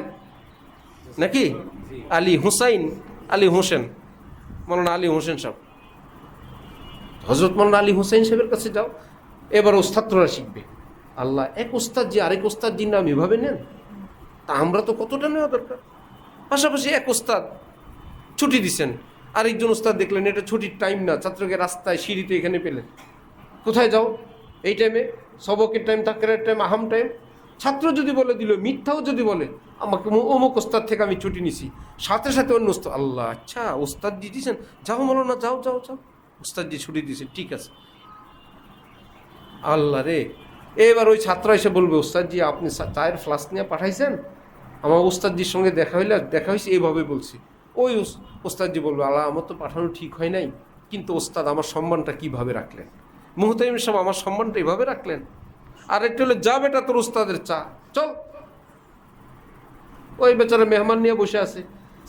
S1: নাকি? আলী হুসাইন, আলী হোসেন, মাওলানা আলী হোসেন সাহেব, হযরত মাওলানা আলী হোসেন সাহেবের কাছে যাও, এবার ছাত্ররা শিখবে। আল্লাহ, এক ওস্তাদ যে আরেক ওস্তাদ জির নাম এভাবে নেন, তা আমরা তো কতটা নেওয়া দরকার। পাশাপাশি এক ওস্তাদ ছুটি দিছেন, আরেকজন ওস্তাদ দেখলেন এটা ছুটির টাইম না, ছাত্রকে রাস্তায় সিঁড়িতে এখানে পেলেন, কোথায় যাও এই টাইমে, সবকের টাইম, তাকের টাইম, আহাম টাইম। ছাত্র যদি বলে দিল, মিথ্যাও যদি বলে আমাকে অমুক ওস্তাদ থেকে আমি ছুটি নিছি, সাথে সাথে অন্য ওস্তাদ, আল্লাহ আচ্ছা ওস্তাদ জি দিয়েছেন, যাও বলো না, যাও যাও যাও, ওস্তাদ জি ছুটি দিয়েছেন, ঠিক আছে। আল্লাহ রে, এবার ওই ছাত্র এসে বলবে, ওস্তাদজি আপনি চায়ের ফ্লাস্ক নিয়ে পাঠাইছেন, আমার ওস্তাদজির সঙ্গে দেখা হয়েছে, এইভাবে বলছি। ওই ওস্তাদজি বলবে, আল্লাহ আমার তো পাঠানো ঠিক হয় নাই, কিন্তু ওস্তাদ আমার সম্মানটা কিভাবে রাখলেন, মুহতামিম সাহেব আমার সম্মানটা এইভাবে রাখলেন। আর একটু হলে যা বেটা তোর ওস্তাদের চা, চল। ওই বেচারা মেহমান নিয়ে বসে আছে,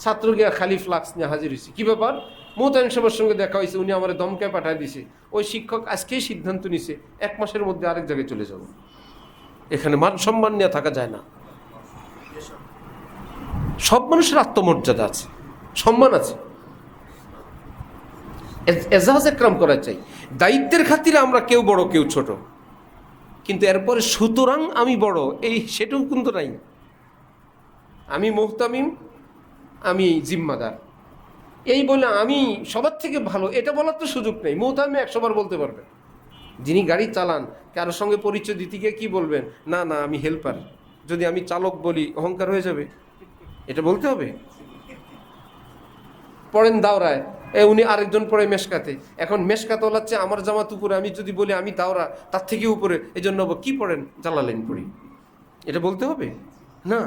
S1: ছাত্র গিয়া খালি ফ্লাক্স নিয়ে হাজির হয়েছে, কী ব্যাপার, মুহতামিম সাহেবের সঙ্গে দেখা হয়েছে, উনি আমার দমকায় পাঠিয়ে দিছে, ওই শিক্ষক আজকেই সিদ্ধান্ত নিছে 1 মাসের মধ্যে আরেক জায়গায় চলে যাব। এখানে মান সম্মান নিয়ে থাকা যায় না। সব মানুষের আত্মমর্যাদা আছে, সম্মান আছে, এজাজ একরাম করা চাই। দায়িত্বের খাতিরে আমরা কেউ বড় কেউ ছোট, কিন্তু এরপরে সুতরাং আমি বড় এই সেটাও কিন্তু নাই। আমি মুহতামিম, আমি জিম্মাদার, এই বলে আমি সবার থেকে ভালো এটা বলার তো সুযোগ নেই। মুহতামিম 100 বার বলতে পারবেন, যিনি গাড়ি চালান কারোর সঙ্গে পরিচয় দিতে গিয়ে কী বলবেন, না না আমি হেল্পার, যদি আমি চালক বলি অহংকার হয়ে যাবে, এটা বলতে হবে। পড়েন দাওরায়, উনি আরেকজন পড়ে মেশকাতে, এখন মেশকাতে ওলাচ্ছে আমার জামাত উপরে, আমি যদি বলি আমি দাওরা তার থেকে উপরে, এই জন্য কি পড়েন, জালালাইন পড়ি, এটা বলতে হবে না।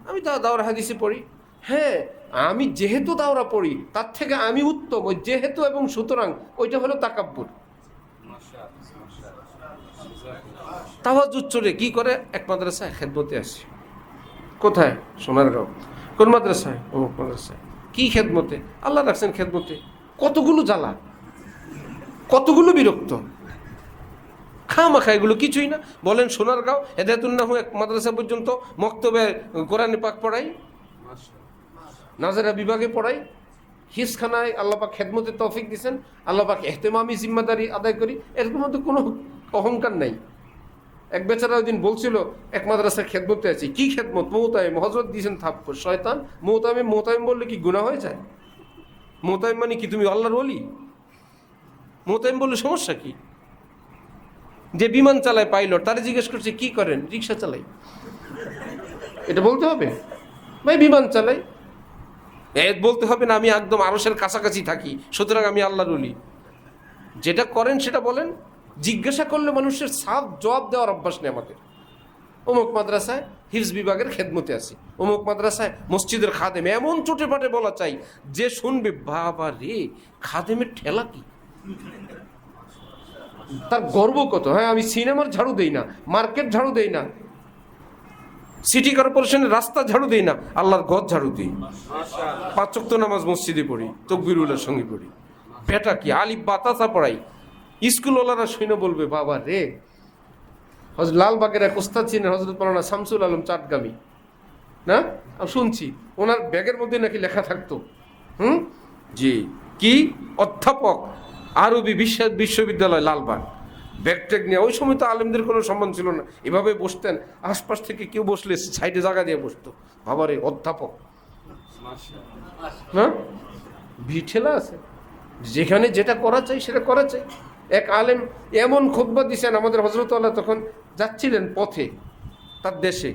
S1: আমি দাওরা হাদিসে পড়ি, হ্যাঁ আমি যেহেতু দাওরা পড়ি তার থেকে আমি উত্তম, ওই যেহেতু এবং সুতরাং ওইটা হলো তাকাব্বুর। তাওয়াজ্জুদ চলে কি করে, এক মাদ্রাসায় খেদমতে আসি, কোথায়, সোনারগাঁও, কোন মাদ্রাসায়, অমুক মাদ্রাসায়, কি খেদমতে, আল্লাহ রাখছেন খেদমতে, কতগুলো জ্বালা, কতগুলো বিরক্ত, খামাখা এগুলো কিছুই না। বলেন সোনারগাঁও হেদায়েতুন্নাহ এক মাদ্রাসা পর্যন্ত মক্তবে কোরআনে পাক পড়াই, নাজেরা বিভাগে পড়াই, হিসখানায় আল্লাপাক খেদমতে তৌফিক দিয়েছেন, আল্লাপাক এহতেমামি জিম্মাদারি আদায় করি, এরকম মধ্যে কোনো অহংকার নাই। এক বেচারা ওই দিন বলছিল এক মাদ্রাসার খেদমতে আছি, কি খেদমত, মুহতামিম, হযরত দিয়েছেন থাপ্পড়, শয়তান, মুহতামিম বললে কি গুনাহ হয়ে যায়? মুহতামিম মানে কি তুমি আল্লাহর ওলি? মুহতামিম বললে সমস্যা কি? যে বিমান চালায় পাইলট, তারা জিজ্ঞেস করছে কি করেন, রিক্সা চালাই, এটা বলতে হবে? ভাই বিমান চালাই, বলতে হবে না আমি একদম আরশের কাছাকাছি থাকি সুতরাং আমি আল্লাহর ওলি? যেটা করেন সেটা বলেন। জিজ্ঞাসা করলে মানুষের সাফ জবাব দেওয়ার অভ্যাস নেই আমাদের। অমুক মাদ্রাসায় হিফজ বিভাগের খেদমতে আছি, অমুক মাদ্রাসায় মসজিদের খাদেম, এমন চোটে পাটে বলা চাই যে শুনবে বাবা রে, খাদেমের ঠেলা কি, তার গর্ব কত। হ্যাঁ আমি সিনেমার ঝাড়ু দেই না, মার্কেট ঝাড়ু দেই না, সিটি কর্পোরেশনের রাস্তা ঝাড়ু দেই না, আল্লাহর ঘর ঝাড়ু দিই, 5 ওয়াক্ত নামাজ মসজিদে পড়ি, তকবীরুল্লাহর সঙ্গে পড়ি, বেটা কি আলিফ বাতাসা পড়াই, স্কুলওয়ালারা শুনে বলবে বাবা রে। লালবাগের এক ওস্তাদ ছিলেন হযরত মাওলানা শামসুল আলম চাটগামী, না আমি শুনছি ওনার ব্যাগের মধ্যে নাকি লেখা থাকতো, জি কি অধ্যাপক আরবি বিশ্ববিদ্যালয় লালবাগ, ব্যাগ ট্যাগ নিয়ে। ওই সময় তো আলেমদের কোনো সম্মান ছিল না, এভাবে বসতেন, আশপাশ থেকে কেউ বসলে সাইডে জায়গা দিয়ে বসতো, বাবারে অধ্যাপক, হ্যাঁ ভিঠেলা আছে, যেখানে যেটা করা চাই সেটা করা চাই। এক আলেম এমন খুতবা দিছেন, আমাদের হযরত আল্লাহ তখন যাচ্ছিলেন পথে তার দেশে,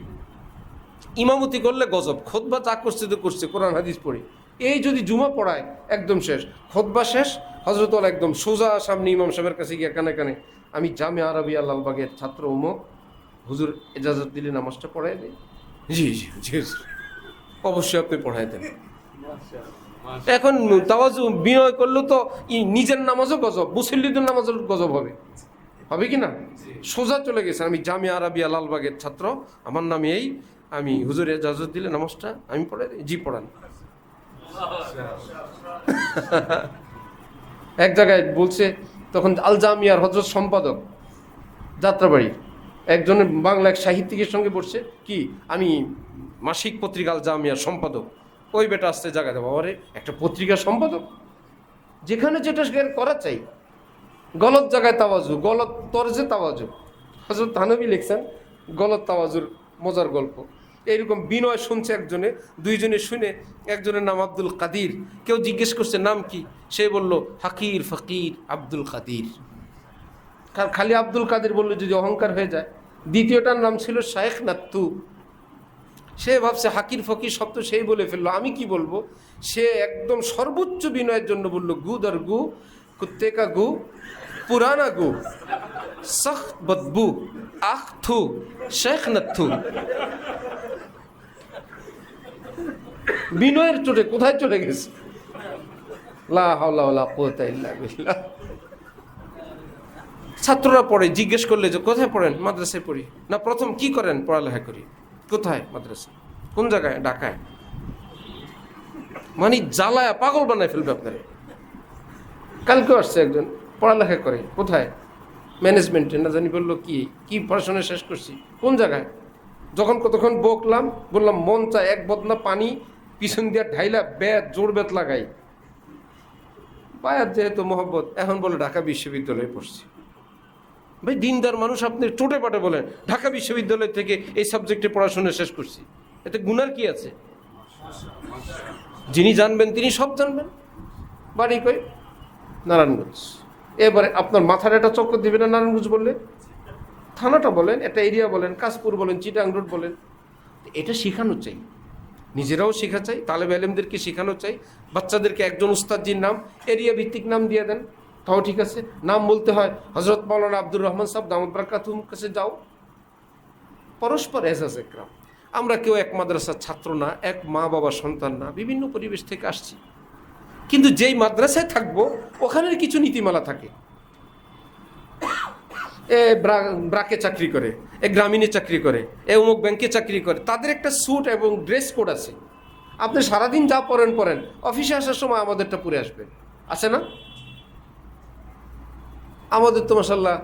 S1: ইমামতি করলে গজব, খুতবা যা করছে তো করছে কোরআন হাদিস পড়ে, এই যদি জুমা পড়ায় একদম শেষ, খুতবা শেষ, হযরত আল্লাহ একদম সোজা সামনে ইমাম সাহেবের কাছে গিয়ে কানে কানে, আমি জামিয়া আরবিয়া লালবাগের ছাত্র অমুক, হুজুর এজাজত দিলে নামাজটা পড়াই দেয়। জি জি জি অবশ্যই আপনি পড়াই দেন। এখন তাওয়াজু বিনয় করলেও তো নিজের নামাজও গজব, মুসল্লিদের নামাজও গজব হবে, হবে কি না? সোজা চলে গেছে, আমি জামিয়া আরবিয়া লালবাগের ছাত্র, আমার নাম এই, আমি হুজুর এজাজত দিলে নামাজটা আমি পড়াই দিই। জি পড়ান। এক জায়গায় বলছে তখন আল জামিয়ার হযরত সম্পাদক যাত্রাবাড়ি একজনের বাংলা এক সাহিত্যিকের সঙ্গে বসছে, কি আমি মাসিক পত্রিকা আল জামিয়ার সম্পাদক। ওই বেটা আসতে জায়গা দেবো, আরে একটা পত্রিকার সম্পাদক, যেখানে যেটা করা চাই, গলত জায়গায় তাওয়াজু, গলত তরজে তাওয়াজু। হযরত থানভী লিখছেন গলত তাওয়াজুর মজার গল্প। এইরকম বিনয় শুনছে একজনে, দুইজনে শুনে একজনের নাম আব্দুল কাদির। কেউ জিজ্ঞেস করছে নাম কি, সে বলল হাকির ফকির আব্দুল কাদির। খালি আব্দুল কাদির বললো যদি অহংকার হয়ে যায়। দ্বিতীয়টার নাম ছিল শায়েখ নাত্তু। সে ভাবছে হাকির ফকির শব্দ সেই বলে ফেললো, আমি কি বলবো। সে একদম সর্বোচ্চ বিনয়ের জন্য বলল গু দর গু, কুত্তে কা গু, পুরানা গু, সখ্ত বদবু, আখ থু, শেখ নাত্থু। বিনয়ের চোটে কোথায় চলে গেছে। লা হাওলা ওয়ালা কুওয়াতা ইল্লা বিল্লাহ। ছাত্ররা পড়ে, জিজ্ঞেস করলে যে কোথায় পড়েন, মাদ্রাসায় পড়ি। না প্রথম কি করেন, পড়ালেখা করি। কোথায় মাদ্রাসা, কোন জায়গায়, ঢাকায়। মানে জ্বালায় পাগল বানায় ফেলবে আপনারা। কালকে আসছে একজন, পড়ালেখা করে কোথায়, ম্যানেজমেন্টে। না জানি বললো কি পড়াশোনা শেষ করছি, কোন জায়গায়। যখন কতক্ষণ বকলাম, বললাম মন চায় এক বদনা পানি পিছন দিয়ে ঢাইলা বেত, জোর বেত লাগাই। পায়ার যেহেতু মোহব্বত, এখন বলে ঢাকা বিশ্ববিদ্যালয়ে পড়ছি। ভাই দিনদার মানুষ, আপনি চোটে পাটে বলেন ঢাকা বিশ্ববিদ্যালয় থেকে এই সাবজেক্টে পড়াশোনা শেষ করছি, এতে গুনার কি আছে। যিনি জানবেন তিনি সব জানবেন। বাড়ি কই, নারায়ণগঞ্জ। এবারে আপনার মাথার একটা চক্কর দিবে না নারায়ণগঞ্জ বললে। থানাটা বলেন, একটা এরিয়া বলেন, কাশপুর বলেন, চিটাং রোড বলেন। এটা শেখানো চাই, নিজেরাও শেখা চাই, তালেব আলেমদেরকে শেখানো চাই। বাচ্চাদেরকে একজন উস্তাদজির নাম এরিয়া ভিত্তিক নাম দিয়ে দেন, তাও ঠিক আছে। নাম বলতে হয় হজরত মাওলানা আব্দুর রহমান সাহেব দামদ বারাকাতুহুম কাছে যাও। পরস্পর এজাজ একরাম। আমরা কেউ এক মাদ্রাসার ছাত্র না, এক মা বাবার সন্তান না, বিভিন্ন পরিবেশ থেকে আসছি। কিন্তু যেই মাদ্রাসায় থাকবো ওখানের কিছু নীতিমালা থাকে। এ ব্রাকে চাকরি করে, এ গ্রামীণে চাকরি করে, এ অমুক ব্যাংকে চাকরি করে, তাদের একটা স্যুট এবং ড্রেস কোড আছে। আপনি সারাদিন যা পড়েন, অফিসে আসার সময় আমাদেরটা পরে আসবেন, আছে না? আমাদের তো মাশাআল্লাহ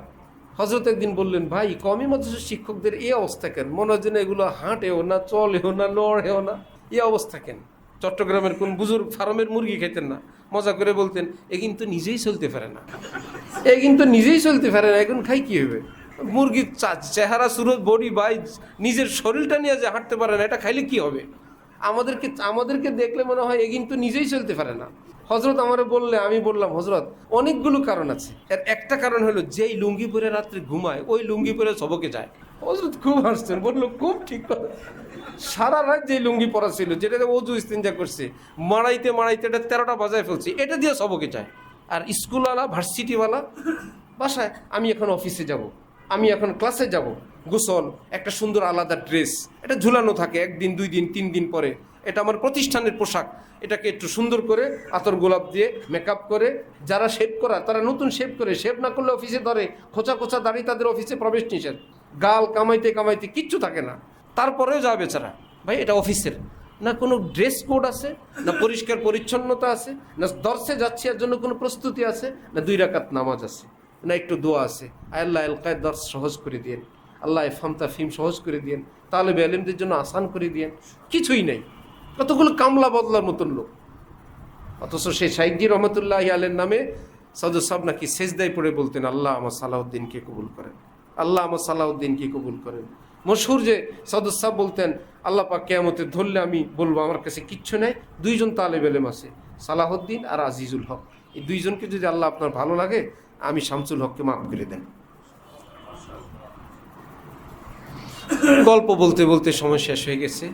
S1: হজরত একদিন বললেন, ভাই কমই মাদ্রাসার শিক্ষকদের এই অবস্থা কেন? মনে হয় যেন এগুলো হাঁটেও না, চলেও না, লড়েও না, এই অবস্থা কেন? চট্টগ্রামের কোন বুজুর্গ ফার্মের মুরগি খেতেন না, মজা করে বলতেন এ কিন্তু নিজেই চলতে পারে না, এখন খাই কি হবে? মুরগির চেহারা, সুরত, বডি, বাই, নিজের শরীরটা নিয়ে যে হাঁটতে পারে না, এটা খাইলে কি হবে? আমাদেরকে দেখলে মনে হয় এ কিন্তু নিজেই চলতে পারে না। হজরত আমারে বললে, আমি বললাম হজরত অনেকগুলো কারণ আছে। এর একটা কারণ হলো যেই লুঙ্গি পরে রাত্রে ঘুমায় ওই লুঙ্গি পরে সবকে যায়। হজরত খুব হাসছেন, বললো খুব ঠিক কথা। সারা রাত যে লুঙ্গি পরা ছিল, যেটা ওযু ইস্তিনজা করছে, মারাইতে এটা 13টা বাজায় ফেলছি, এটা দিয়ে সবকে যায়। আর স্কুলওয়ালা, ভার্সিটিওয়ালা বাসায়, আমি এখন অফিসে যাব, আমি এখন ক্লাসে যাব, গোসল, একটা সুন্দর আলাদা ড্রেস, এটা ঝুলানো থাকে 1 দিন 2 দিন 3 দিন পরে। এটা আমার প্রতিষ্ঠানের পোশাক, এটাকে একটু সুন্দর করে আতর গোলাপ দিয়ে মেকআপ করে, যারা শেভ করা তারা নতুন শেভ করে, শেভ না করলে অফিসে ধরে, খোঁচা দাড়ি, তাদের অফিসে প্রবেশ নিষেধ, গাল কামাইতে কিচ্ছু থাকে না, তারপরেও যাবে বেচারা। ভাই এটা অফিসের না, কোনো ড্রেস কোড আছে না, পরিষ্কার পরিচ্ছন্নতা আছে না, দর্শে যাচ্ছে এর জন্য কোনো প্রস্তুতি আছে না, 2 রাকাত নামাজ আছে না, একটু দোয়া আছে, আল্লাহ এলকায় দর্শ সহজ করে দিয়েন, আল্লাহ ফামতা ফিম সহজ করে দিয়েন, তালেবে আলেমদের জন্য আসান করে দিয়েন, কিছুই নেই। কতগুলো কামলা বদলার মতন লোক। অথচ সেই শাইখজি রহমতুল্লাহ আলের নামে সদর সাহেব নাকি সেজদায় পড়ে বলতেন, আল্লাহ আমার সালাউদ্দিনকে কবুল করেন, আল্লাহ আমার সালাউদ্দিনকে কবুল করেন। মশহুর যে সদর সাহেব বলতেন, আল্লাহ পাক কিয়ামতে ধরলে আমি বলবো আমার কাছে কিচ্ছু নাই, 2 জন তালেব আলেম আছে, সালাহুদ্দিন আর আজিজুল হক, এই 2 জনকে যদি আল্লাহ আপনার ভালো লাগে আমি শামসুল হককে মাফ করে দেন। গল্প বলতে বলতে সময় শেষ হয়ে গেছে।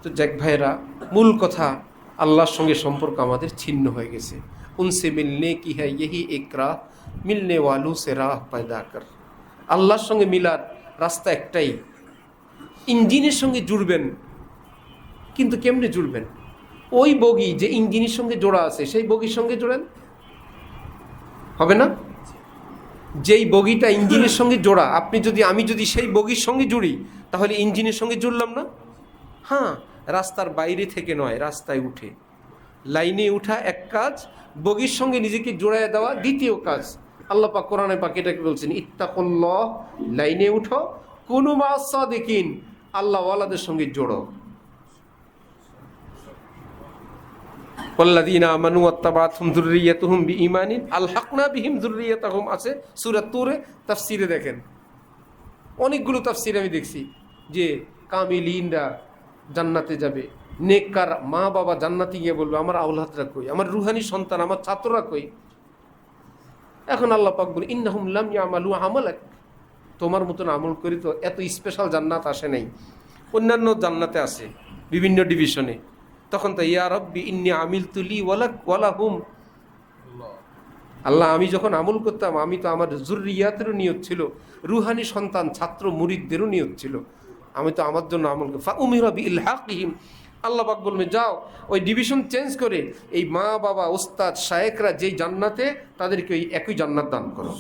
S1: তো যাক ভাইরা, মূল কথা, আল্লাহর সঙ্গে সম্পর্ক আমাদের ছিন্ন হয়ে গেছে। উনসে মিলনে কি হ্যায় यही एक राह, मिलने वालों से राह पैदा कर। আল্লাহর সঙ্গে মিলার রাস্তা একটাই, ইঞ্জিনের সঙ্গে জুড়বেন। কিন্তু কেমনে জুড়বেন? ওই বগি যে ইঞ্জিনের সঙ্গে জোড়া আছে সেই বগির সঙ্গে জোড়েন, হবে না? যেই বগিটা ইঞ্জিনের সঙ্গে জোড়া, আমি যদি সেই বগির সঙ্গে জুড়ি তাহলে ইঞ্জিনের সঙ্গে জুড়লাম না? হ্যাঁ, রাস্তার বাইরে থেকে নয়, রাস্তায় উঠে লাইনে উঠা এক কাজ, বগির সঙ্গে নিজেকে জোড়ায় দেওয়া দ্বিতীয় কাজ। আল্লাহ পাক কোরআনে পাক এটাকে বলছেন, ইত্তাকুল্লাহ, লাইনে উঠো, কুনু মা'আস সাদিকিন, আল্লাহ ওয়ালাদের সঙ্গে জোড়ো। ওয়াল্লাযীনা আমানু ওয়াত্তাবা'আতহুম যুররিয়্যাতুহুম বিঈমানিন আলহাকনা বিহিম যুররিয়্যাতাহুম আছে সূরা তুরে। তাফসীরে দেখেন, অনেকগুলো তাফসীর আমি দেখছি যে কামিলিনরা জান্নাতে যাবে, নেককার মা বাবা জান্নাতে গিয়ে বলবে আমার আওলাদরা কই, আমার রুহানি সন্তান, আমার ছাত্ররা কই। এখন আল্লাহ পাক বলে ইন্নাহুম লাম ইয়ামালু আমালাক, তোমার মতন আমল করি তো এত স্পেশাল জান্নাত আসে নাই, অন্যান্য জান্নাতে আসে বিভিন্ন ডিভিশনে। তখন তো ইয়া রব্বি ইন্নী আমিলতু লি ওয়ালাহুম, আল্লাহ আমি যখন আমল করতাম আমি তো আমার যুররিয়াতেরও নিয়ত ছিল, রুহানি সন্তান ছাত্র মুরিদদেরও নিয়ত ছিল, আমি তো আমার জন্য আমল করি। ফাউমিরা বিইলহাকিহিম, আল্লাহ পাক বলবে যাও ওই ডিভিশন চেঞ্জ করে এই মা বাবা ওস্তাদ শায়েখরা যেই জান্নাতে তাদেরকে ওই একই জান্নাত দান করো।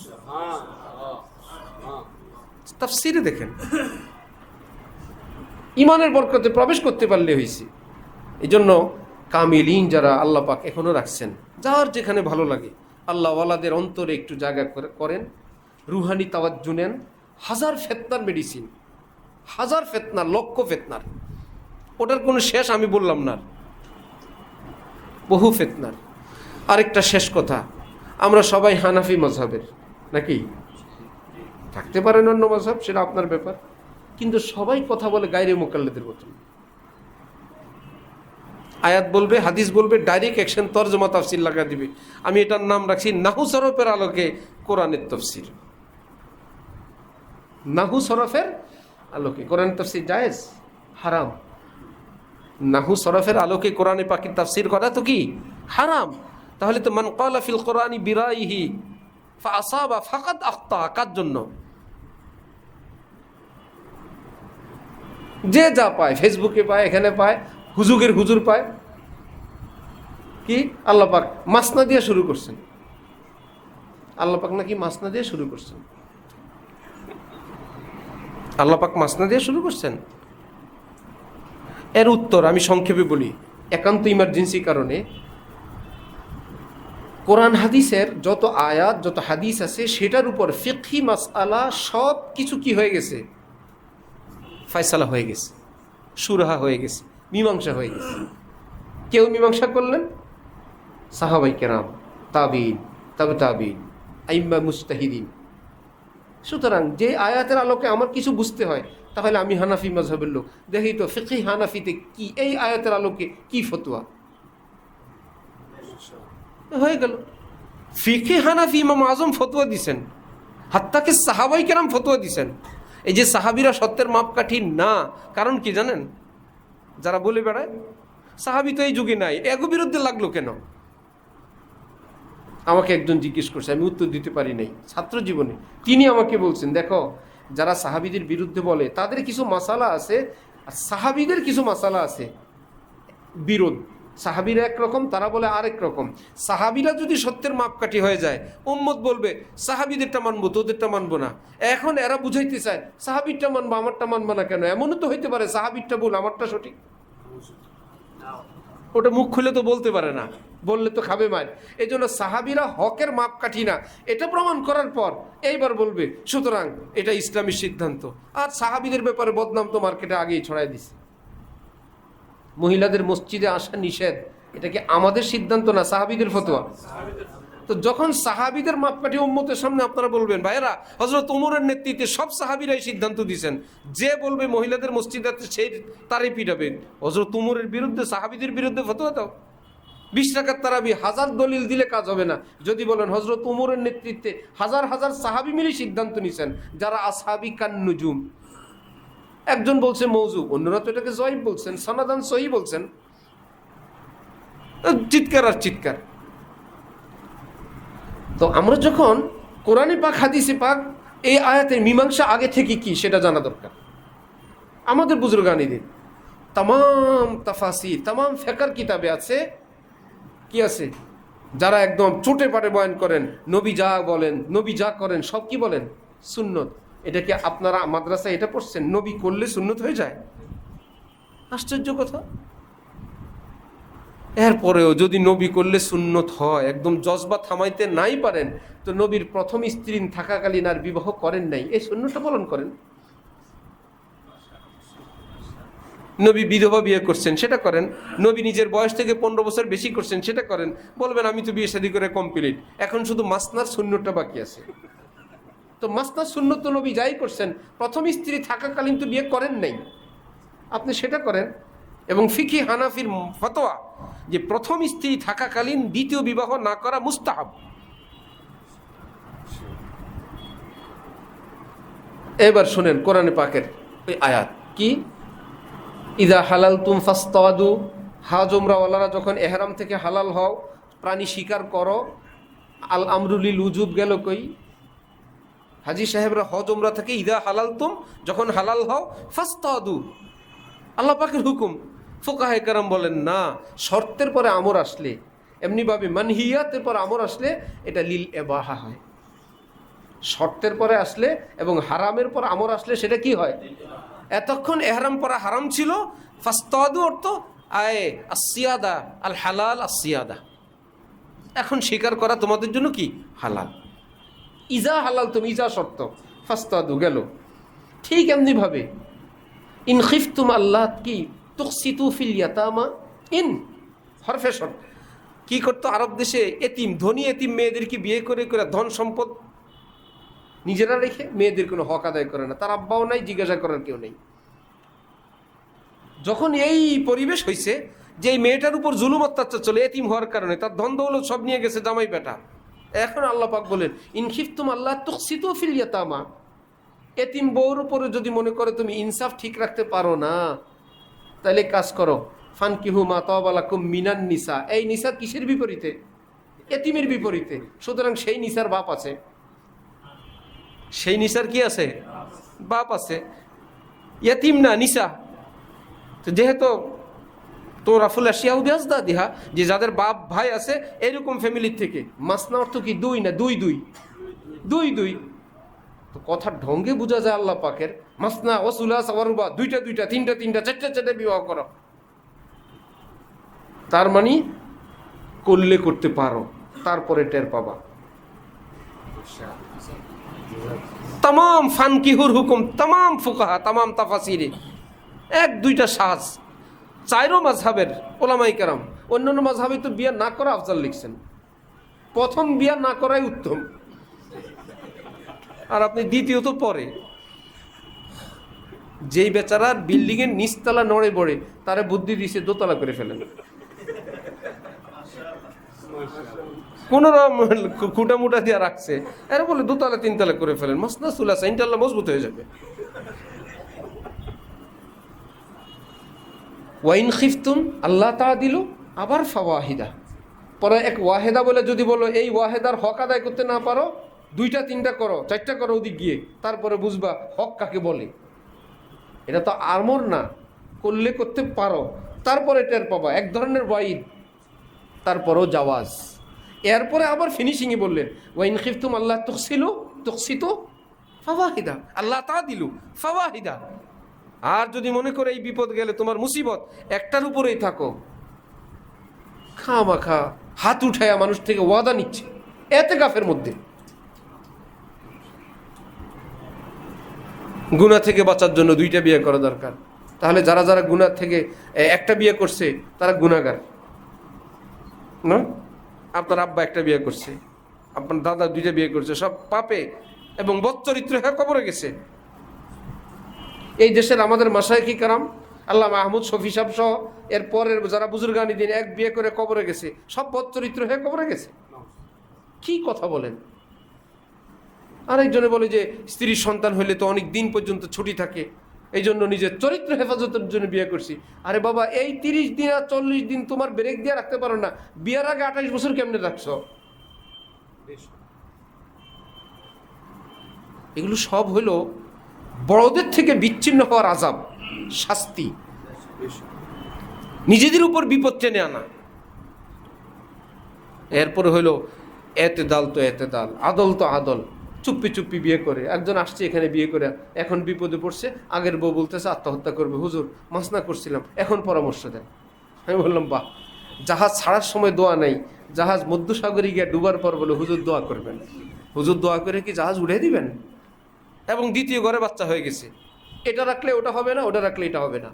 S1: তাফসীরে দেখেন, ইমানের বরকতে প্রবেশ করতে পারলে হয়েছে। এই জন্য কামিলিন যারা আল্লাহ পাক এখনো রাখছেন, যার যেখানে ভালো লাগে আল্লাহ ওয়ালাদের অন্তরে একটু জায়গা করেন, রুহানি তাওয়াজ্জু নেন। হাজার ফেতনার মেডিসিন, হাজার ফেতনার, লক্ষ ফেতনার, ওটার কোনো শেষ আমি বললাম না, বহু ফেতনার। আরেকটা শেষ কথা, আমরা সবাই হানাফি মজহাবের নাকি, থাকতে পারেন অন্য মজহাব, সেটা আপনার ব্যাপার, কিন্তু সবাই কথা বলে গায়রে মুকাল্লিদের মতন। আয়াত বলবে, হাদিস বলবে, ডাইরেক্ট অ্যাকশন তরজমা তাফসির লাগা দিবে। আমি এটার নাম রাখছি নাহু সরফের আলোকে কোরআনের তফসির। নাহু সরফের আলোকে কোরআনের তফসির জায়েজ? হারাম। নাহু সরফের আলোকে কোরআনে পাকের তাফসির করা তো কি হারাম। তাহলে তো মান ক্বালা ফিল কোরআনি বিরাইহি ফাআসাবা ফাকাদ আখতা, কার জন্য? যে যা পায়, ফেসবুকে পায়, এখানে পায়, হুজুগের হুজুর পায়। কি আল্লাহ পাক মাসনা দিয়ে শুরু করছেন? আল্লাহ পাক নাকি মাসনা দিয়ে শুরু করছেন? আল্লাহ পাক মাসনা দিয়ে শুরু করছেন? এর উত্তর আমি সংক্ষেপে বলি, একান্ত ইমার্জেন্সি কারণে কোরআন হাদিসের যত আয়াত, যত হাদিস আছে সেটার উপর ফিকহি মাসআলা সব কিছু কি হয়ে গেছে, ফয়সালা হয়ে গেছে, সুরাহা হয়ে গেছে, মীমাংসা হয়ে গেছে। কেউ মীমাংসা করলেন? সাহাবাই কেরাম, তাবিন, তাবে তাবিন, আইম্মা মুজতাহিদিন। সুতরাং যে আয়াতের আলোকে আমার কিছু বুঝতে হয়, তাহলে আমি হানাফি মাযহাবের লোক, দেখি তো ফিকহি হানাফিতে কি এই আয়াতের আলোকে কি ফতোয়া হয়ে গেল। ফিকহি হানাফি ইমাম আজম ফতোয়া দিছেন, হাত্তাকে সাহাবাই কেরাম ফতোয়া দিছেন। এই যে সাহাবিরা সত্যের মাপকাঠি না, কারণ কি জানেন? যারা বলে বেড়ায় সাহাবি তো এই যুগে নাই, এগো বিরুদ্ধে লাগলো কেন? আমাকে একজন জিজ্ঞেস করছে, আমি উত্তর দিতে পারি নাই ছাত্র জীবনে। তিনি আমাকে বলছেন, দেখো যারা সাহাবিদের বিরুদ্ধে বলে তাদের কিছু মাসালা আছে, আর সাহাবিদের কিছু মাসালা আছে বিরোধ। সাহাবিরা একরকম, তারা বলে আরেক রকম। সাহাবিরা যদি সত্যের মাপকাঠি হয়ে যায়, উম্মত বলবে সাহাবিদেরটা মানবো, তোদেরটা মানবো না। এখন এরা বুঝাইতে চায় সাহাবিরটা মানবো, আমারটা মানবো না কেন? এমনও তো হইতে পারে সাহাবিরটা ভুল, আমারটা সঠিক। ওটা মুখ খুলে তো বলতে পারে না, বললে তো খাবে মার। এই জন্য সাহাবিরা হকের মাপকাঠি না, এটা প্রমাণ করার পর এইবার বলবে সুতরাং এটা ইসলামী সিদ্ধান্ত। আর সাহাবিদের ব্যাপারে বদনাম তো মার্কেটে আগেই ছড়াই দিছে। মহিলাদের মসজিদে আসা নিষেধ, এটা কি আমাদের সিদ্ধান্ত না সাহাবিদের ফতোয়া? তো যখন সাহাবিদের মাপকাঠি উম্মতের সামনে আপনারা বলবেন ভাইয়েরা হযরত ওমরের নেতৃত্বে সব সাহাবিরাই সিদ্ধান্ত দিয়েছেন, যে বলবে মহিলাদের মসজিদে সেই তারই পিটাবে। হযরত ওমরের বিরুদ্ধে, সাহাবিদের বিরুদ্ধে ফতোয়া দাও। 20 রাকাত তারাবি, হাজার দলিল দিলে কাজ হবে না। যদি বলেন হযরত ওমরের নেতৃত্বে হাজার হাজার সাহাবি মিলে সিদ্ধান্ত নিছেন, যারা আসহাবি কান্নুজুম, একজন বলছে মৌজু, অন্যরা তো এটাকে জয়ীফ বলছেন, সনাদান সহি বলছেন, চিৎকার আর চিৎকার। তো আমরা যখন কোরআনে পাক, হাদিসে পাক, এই আয়াতের মীমাংসা আগে থেকে কি সেটা জানা দরকার। আমাদের বুজুর্গানীদের তামাম তাফাসির, তামাম ফিকর কিতাবে আছে, কি আছে, যারা একদম চোটে পাটে বয়ান করেন, নবী যা বলেন, নবী যা করেন সব কি বলেন? সুন্নত। এটা কি আপনারা মাদ্রাসায় এটা পড়ছেন নবী করলে সুন্নত হয়ে যায়? আশ্চর্য কথা। এরপরেও যদি নবী করলে সুন্নত হয়, একদম জজবা থামাইতে নাই পারেন, তো নবীর প্রথম স্ত্রী থাকাকালীন আর বিবাহ করেন নাই, এই সুন্নতটা পালন করেন। নবী বিধবা বিয়ে করছেন, সেটা করেন। নবী নিজের বয়স থেকে 15 বছর বেশি করছেন, সেটা করেন। বলবেন আমি তো বিয়ে শাদী করে কমপ্লিট, এখন শুধু মাসনার সুন্নতটা বাকি আছে। তো মাসনার সুন্নত তো নবী যাই করছেন, প্রথম স্ত্রী থাকাকালীন তো বিয়ে করেন নাই, আপনি সেটা করেন। এবং ফিকি হানাফির ফতোয়া যে প্রথম স্ত্রী থাকাকালীন দ্বিতীয় বিবাহ না করা মুস্তাহাব। এবার শোনেন কোরআনে পাকের ওই আয়াত কি, ইদা হালাল তুম ফাস্তাদু, হাজ উমরাওয়ালারা যখন এহরাম থেকে হালাল হও প্রাণী শিকার করো। আল আমরুলিল উজুব গেল কই? হাজি সাহেবরা হজ উমরা থেকে ইদা হালাল তুম, যখন হালাল হও ফাস্তাদু, আল্লাহ পাকের হুকুম। ফুকাহে কেরাম বলেন না, শর্তের পরে আমর আসলে, এমনিভাবে মানহিয়াতের পর আমর আসলে এটা লিল এবাহা হয়। শর্তের পরে আসলে এবং হারামের পর আমর আসলে সেটা কি হয়? এতক্ষণ এহরাম পরা হারাম ছিল, ফাস্তাদু অর্থ আয়ে আসিয়াদা, আল হালাল আসিয়াদা, এখন স্বীকার করা তোমাদের জন্য কি হালাল। ইজা হালাল তুমি, ইজা শর্ত, ফাস্তাদু গেল। ঠিক এমনিভাবে ইন খিফতুম আল্লাহ কি তুকসিতু ফিল ইয়াতামা, ইন হরফে শর্ত। কি করতো আরব দেশে? এতিম, ধনী এতিম মেয়েদেরকে বিয়ে করে করে ধন সম্পদ নিজেরা রেখে মেয়েদের কোনো হক আদায় করে না, তার আব্বাও নাই, জিজ্ঞাসা করার কেউ নেই। যখন এই পরিবেশ হয়েছে যে এই মেয়েটার উপর জুলুম অত্যাচার চলে এতিম হওয়ার কারণে, তার ধন দৌলত সব নিয়ে গেছে জামাই বেটা, এখন আল্লাহ পাক বলেন ইন খিফতুম আল্লাহ তুকসিতু ফিল ইয়াতামা, এতিম বউর উপরে যদি মনে করে তুমি ইনসাফ ঠিক রাখতে পারো না, তাহলে কাজ করো, ফানকিহু মা তাবা লাকুম মিনান নিসা। এই নিসা কিসের বিপরীতে? এতিমের বিপরীতে। সুতরাং সেই নিসার বাপ আছে, সেই নিসার কি আছে? বাপ আছে, ইয়তিম না নিসা। তো যেহেতু তো রাফুল আশিয়া উবিয়াজদা দিহা, যে যাদের বাপ ভাই আছে এরকম ফ্যামিলির থেকে, মাসনা অর্থ কি দুই না দুই দুই দুই দুই। তো কথার ঢঙ্গে বোঝা যায় আল্লাহ পাকের মাসনা ওয়াসুলা সাওয়ারুবা, দুইটা দুইটা, তিনটা তিনটা, চারটা চারটা বিবাহ করো। তার মানে করলে করতে পারো, তারপরে টের পাবা। তামাম ফানকিহুর হুকুম, তামাম ফুকাহা, তামাম তাফাসিরে এক দুইটা সাজ, চাইরো মাযহাবের ওলামাই কেরাম, অন্যান্য মাযহাবে তো বিয়া না করা আফজাল লিখছেন। প্রথম বিয়া না করাই উত্তম, আর আপনি দ্বিতীয়ত পরে। যেই বেচারার বিল্ডিংয়ের নিচতলা নড়ে বড়ে, তারা বুদ্ধি দিছে দোতলা করে ফেলেন, কোন খুঁটা মুটা দিয়ে রাখছে, এরা বলে দোতলা তিনতলা করে ফেলেন, মাসনা সুলাসা, ইনশাআল্লাহ মজবুত হয়ে যাবে। ওয়াইন খিফতুন আল্লাহ তাআদিলু, আবার ফাওয়াহিদা, পরে এক ওয়াহেদা বলে যদি বলো এই ওয়াহেদার হক আদায় করতে না পারো, দুইটা তিনটা করো, চারটা করো ওদিক গিয়ে, তারপরে বুঝবা হক কাকে বলে। এটা তো আমর না, করলে করতে পারো, তারপরে টের পাবা, এক ধরনের ওয়াইদ, তারপরও জাওয়াজ। এরপরে আবার ফিনিশিংয়ে বললেন ওয়াইন খিফতুম আল্লাহ তুকসিতু ফাওয়াহিদা, আল্লাহ তাআদিলু ফাওয়াহিদা। আর যদি মনে করে এই বিপদ গেলে তোমার মুসিবত একটার উপরেই থাকো, খামাখা হাত উঠায়া মানুষ থেকে ওয়াদা নিচ্ছে এতেকাফের মধ্যে। গুনাহ থেকে বাঁচার জন্য দুইটা বিয়ে করা দরকার। তাহলে যারা যারা গুনাহ থেকে একটা বিয়ে করছে তারা গুনাহগার না? আপনার আব্বা একটা বিয়ে করছে, আপনার দাদা দুইটা বিয়ে করছে, সব পাপে এবং বদচরিত্র হয়ে কবরে গেছে। এই দেশের আমাদের মাশায়েখে কেরাম, আল্লাহ মাহমুদ শফি সাহেব সহ এর পরের যারা বুজুর্গানি দিন এক বিয়ে করে কবরে গেছে, সব বদচরিত্র হয়ে কবরে গেছে। কি কথা বলেন? আরেকজনে বলে যে স্ত্রীর সন্তান হইলে তো অনেক দিন পর্যন্ত ছুটি থাকে, এই জন্য নিজের চরিত্র হেফাজতের জন্য বিয়ে করছি। আরে বাবা, এই 30 দিন আর 40 দিন তোমার ব্রেক দিয়ে রাখতে পারো না, বিয়ের আগে 28 বছর কেমনে রাখছ? এগুলো সব হলো বড়দের থেকে বিচ্ছিন্ন হওয়ার আযাব, শাস্তি, নিজেদের উপর বিপদ টেনে আনা। এরপরে হইলো এতেদাল তো এতেদাল, আদল তো আদল, চুপ্পি চুপ্পি বিয়ে করে। একজন আসছে এখানে বিয়ে করে, এখন বিপদে পড়ছে, আগের বউ বলতেছে আত্মহত্যা করবে, হুজুর মাসনা করছিলাম, এখন পরামর্শ দেন। আমি বললাম বাহ, জাহাজ ছাড়ার সময় দোয়া নেই, জাহাজ মধ্যসাগরে গিয়ে ডুবার পর বলে হুজুর দোয়া করবেন। হুজুর দোয়া করে কি জাহাজ উড়ে দিবেন? এবং দ্বিতীয় ঘরে বাচ্চা হয়ে গেছে, এটা রাখলে ওটা হবে না, ওটা রাখলে এটা হবে না।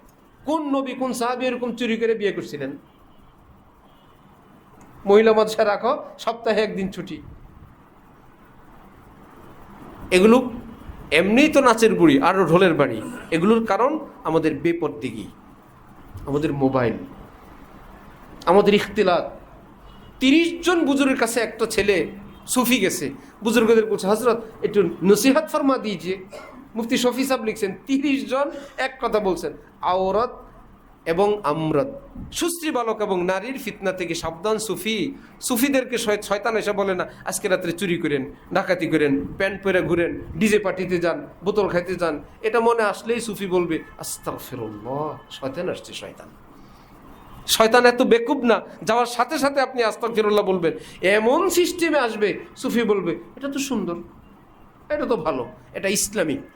S1: কোন নবী কোন সাহাবী এরকম চুরি করে বিয়ে করছিলেন? মহিলা মাদ্রাসা রাখো, সপ্তাহে একদিন ছুটি। এগুলো এমনিই তো নাচের বুড়ি আর ঢোলের বাড়ি। এগুলোর কারণ আমাদের বেপরদিগি, আমাদের মোবাইল, আমাদের ইখতিলাত। 30 জন বুজুর্গের কাছে একটা ছেলে সুফি গেছে, বুজুর্গদের বলছে হজরত একটু নসিহত ফরমা দিয়েছে। মুফতি শফি সাহেব লিখছেন 30 জন এক কথা বলছেন, আওরত এবং আমরত, সুস্ত্রী বালক এবং নারীর ফিতনা থেকে সাবধান সুফি। সুফিদেরকে শয়তান এসে বলে না আজকে রাত্রে চুরি করেন, ডাকাতি করেন, প্যান্ট পরে ঘুরেন, ডিজে পার্টিতে যান, বোতল খাইতে যান। এটা মনে আসলেই সুফি বলবে আস্তাগফিরুল্লাহ, শয়তান আসছে। শয়তান এত বেকুব না, যাওয়ার সাথে সাথে আপনি আস্তাগফিরুল্লাহ বলবেন। এমন সিস্টেমে আসবে, সুফি বলবে এটা তো সুন্দর, এটা তো ভালো, এটা ইসলামিক,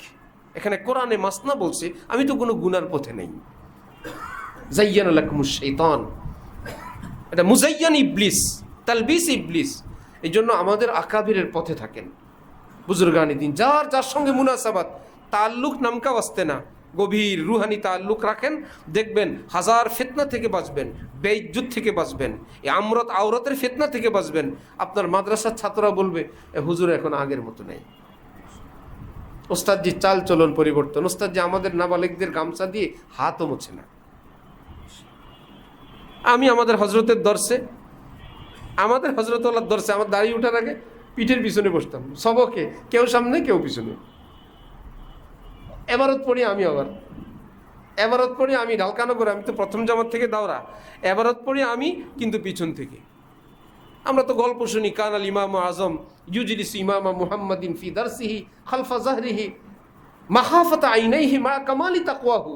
S1: এখানে কোরআনে মাসনা বলছে, আমি তো কোনো গুনার পথে নেই। জাইয়ানা লাকুমুশ শাইতান, এটা মুজাইয়ান ইবলিস, তালবিস ইবলিস। এই জন্য আমাদের আকাবিরের পথে থাকেন, বুজুর্গানি দিন, যার যার সঙ্গে মুনাসাবাত, তাল্লুক নামকা আসতে না, গভীর রুহানি তাল্লুক রাখেন, দেখবেন হাজার ফিতনা থেকে বাঁচবেন, বেইজ্জত থেকে বাঁচবেন, এই আমরত আওরতের ফিতনা থেকে বাঁচবেন। আপনার মাদ্রাসার ছাত্ররা বলবে হুজুর এখন আগের মতো নেই, ওস্তাদজি চাল চলন পরিবর্তন, ওস্তাদজি আমাদের নাবালিকদের গামছা দিয়ে হাতও মোছে না। আমি আমাদের হজরতের দর্শে, আমাদের হজরতওয়ালার দর্শে আমার দাড়ি উঠার আগে পিঠের পিছনে বসতাম সবকে, কেউ সামনে কেউ পিছনে। এবারত পড়ি আমি, আবার এবারত পড়ি আমি ঢালকানো করে, আমি তো প্রথম জামাত থেকে দাওরা, এবারত পড়ি আমি কিন্তু পিছন থেকে। আমরা তো গল্প শুনি, কানাল ইমাম আজম ইউজলিস ইমামা মুহাম্মাদিন ফি দারসিহি খালফা জাহরিহি মাখাফাতা আইনাইহি মা কামালি তাকওয়াহু।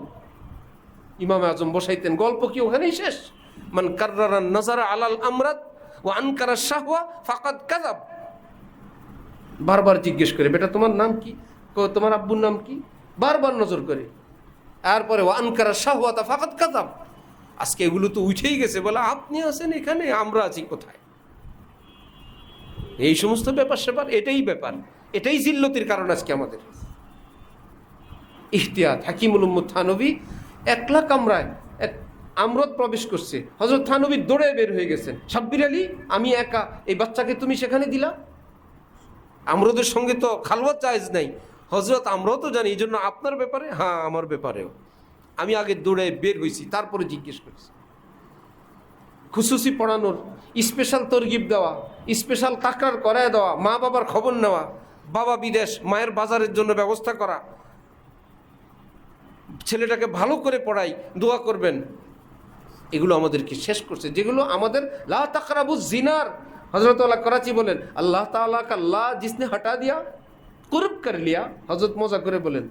S1: ইমাম আজম বসাইতেন, গল্প কি ওখানেই শেষ? মান কাররারা নাজারা আলাল আমরাত ওয়া আনকারা শাহওয়া ফাকাদ কাযাব। বারবার জিজ্ঞেস করে, বেটা তোমার নাম কি, তোমার আব্বুর নাম কি, বারবার নজর করে। তারপরে ওয়া আনকারা শাহওয়াতা ফাকাদ কাযাব। আজকে এগুলো তো উঠেই গেছে, বলে আপনি আছেন এখানে, আমরা আছি কোথায়? এই সমস্ত ব্যাপার স্যাপার, এটাই ব্যাপার, এটাই জিল্লতির কারণ আজকে আমাদের। ইহতিয়াত, হাকিমুল উম্মত থানবী একলা কামরায় এক আমরত প্রবেশ করছে, হযরত থানবী দৌড়ে বের হয়ে গেছেন, সাব্বির আলী আমি একা, এই বাচ্চাকে তুমি সেখানে দিলা? আমরদের সঙ্গে তো খালওয়াত জায়েজ নাই। হযরত আমরাও তো জানি, এই জন্য আপনার ব্যাপারে, হ্যাঁ আমার ব্যাপারেও আমি আগে দৌড়ে বের হয়েছি, তারপরে জিজ্ঞেস করেছি। খুসুসি পড়ানোর, স্পেশাল তরগিব দেওয়া, স্পেশাল তাকরার করায় দেওয়া, মা বাবার খবর নেওয়া, বাবা বিদেশ, মায়ের বাজারের জন্য ব্যবস্থা করা, ছেলেটাকে ভালো করে পড়াই, দোয়া করবেন, এগুলো আমাদেরকে শেষ করছে। যেগুলো আমাদের লা তাকরাবুজ জিনার, হযরত আল্লাহ করাচি বলেন আল্লাহ তাআলা কা লা জিসনে হটা দিয়া कुर्ब कर लिया। हजरत मौजा करे बोलें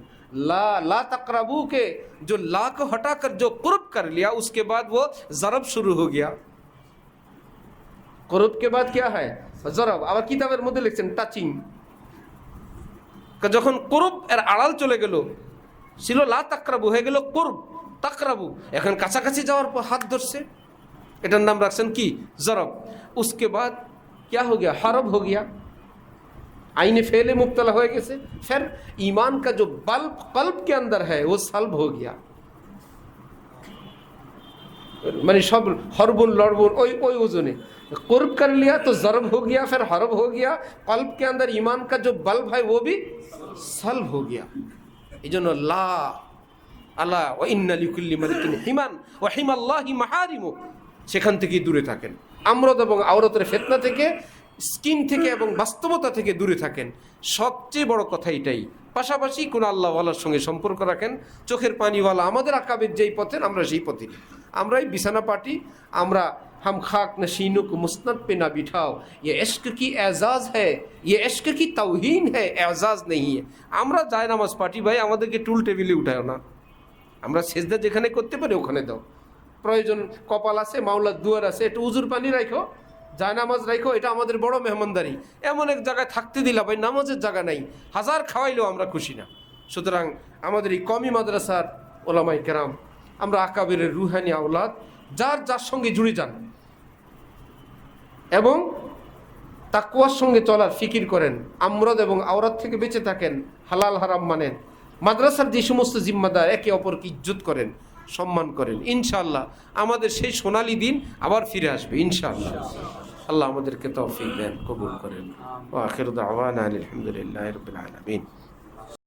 S1: ला तकराबू के जो ला को हटा कर जो कुर्ब कर लिया, उसके बाद वो जरब शुरू हो गया। कुर्ब के बाद क्या है? जरब। আবার কিতাবের মধ্যে লিখছেন টাচিং। যখন কুরব এর আড়াল চলে গেল, ছিল লা তাকরাবু হয়ে গেল কুরব, তাকরাবু, এখন কাছাকাছি যাওয়ার পর হাত ধরছে, এটার নাম রাখছেন কি? জরব। उसके बाद क्या हो गया? हरब हो गया, आईने फेले मुब्तला हो गए। फिर ईमान का जो बल्ब कल्ब के अंदर है वो सल्ब हो गया, मानी सब हरबुन लड़बुन ओई वजने कुर्ब कर लिया तो जरब हो गया, फिर हरब हो गया। कल्ब के अंदर ईमान का जो बल्ब है वो भी सल्ब हो गया। इजनो ला अला व इन्ना लिकुल्लि मलिकिन हिमान व हिमाल्लाहि महारिमु, সেখান থেকে দূরে থাকেন। আমরত এবং আওরতের ফিতনা থেকে, স্কিন থেকে এবং বাস্তবতা থেকে দূরে থাকেন। সবচেয়ে বড় কথা এটাই। পাশাপাশি কোন আল্লাহওয়ালার সঙ্গে সম্পর্ক রাখেন, চোখের পানিওয়ালা আমাদের আকাবের যেই পথের, আমরা সেই পথে। আমরাই বিছানা পাটি, আমরা हम खाक नशीनों को मुस्नद पे ना बिठाओ, ये इश्क की एजाज़ है, ये इश्क की तौहीन है, एजाज़ नहीं है। আমরা যায় নামাজ পাটি ভাই, আমাদেরকে টুল টেবিলে উঠাও না। আমরা সেজদা যেখানে করতে পারি ওখানে দাও। প্রয়োজন কপাল আছে, মাওলার দুয়ার আছে, একটু উজুর পানি রাখো, যায় নামাজ রাখো, এটা আমাদের বড় মেহমানদারি। এমন এক জায়গায় থাকতে দিলা ভাই, নামাজের জায়গা নাই, হাজার খাওয়াইলেও আমরা খুশি না। সুতরাং আমাদের এই কমি মাদ্রাসার ওলামায়ে কেরাম, আমরা আকাবিরের রুহানি আওলাদ, যার যার সঙ্গে জুড়ে যান এবং তাকওয়ার সঙ্গে চলার ফিকির করেন, আমরদ এবং আওরাত থেকে বেঁচে থাকেন, হালাল হারাম মানেন, মাদ্রাসার যে সমস্ত জিম্মাদার একে অপরকে ইজ্জত করেন, সম্মান করেন। ইনশাআল্লাহ আমাদের সেই সোনালী দিন আবার ফিরে আসবে ইনশাআল্লাহ। আল্লাহ আমাদেরকে তৌফিক দেন, কবুল করেন। ওয়া আখিরু দাওয়ানা আলহামদুলিল্লাহি রাব্বিল আলামিন।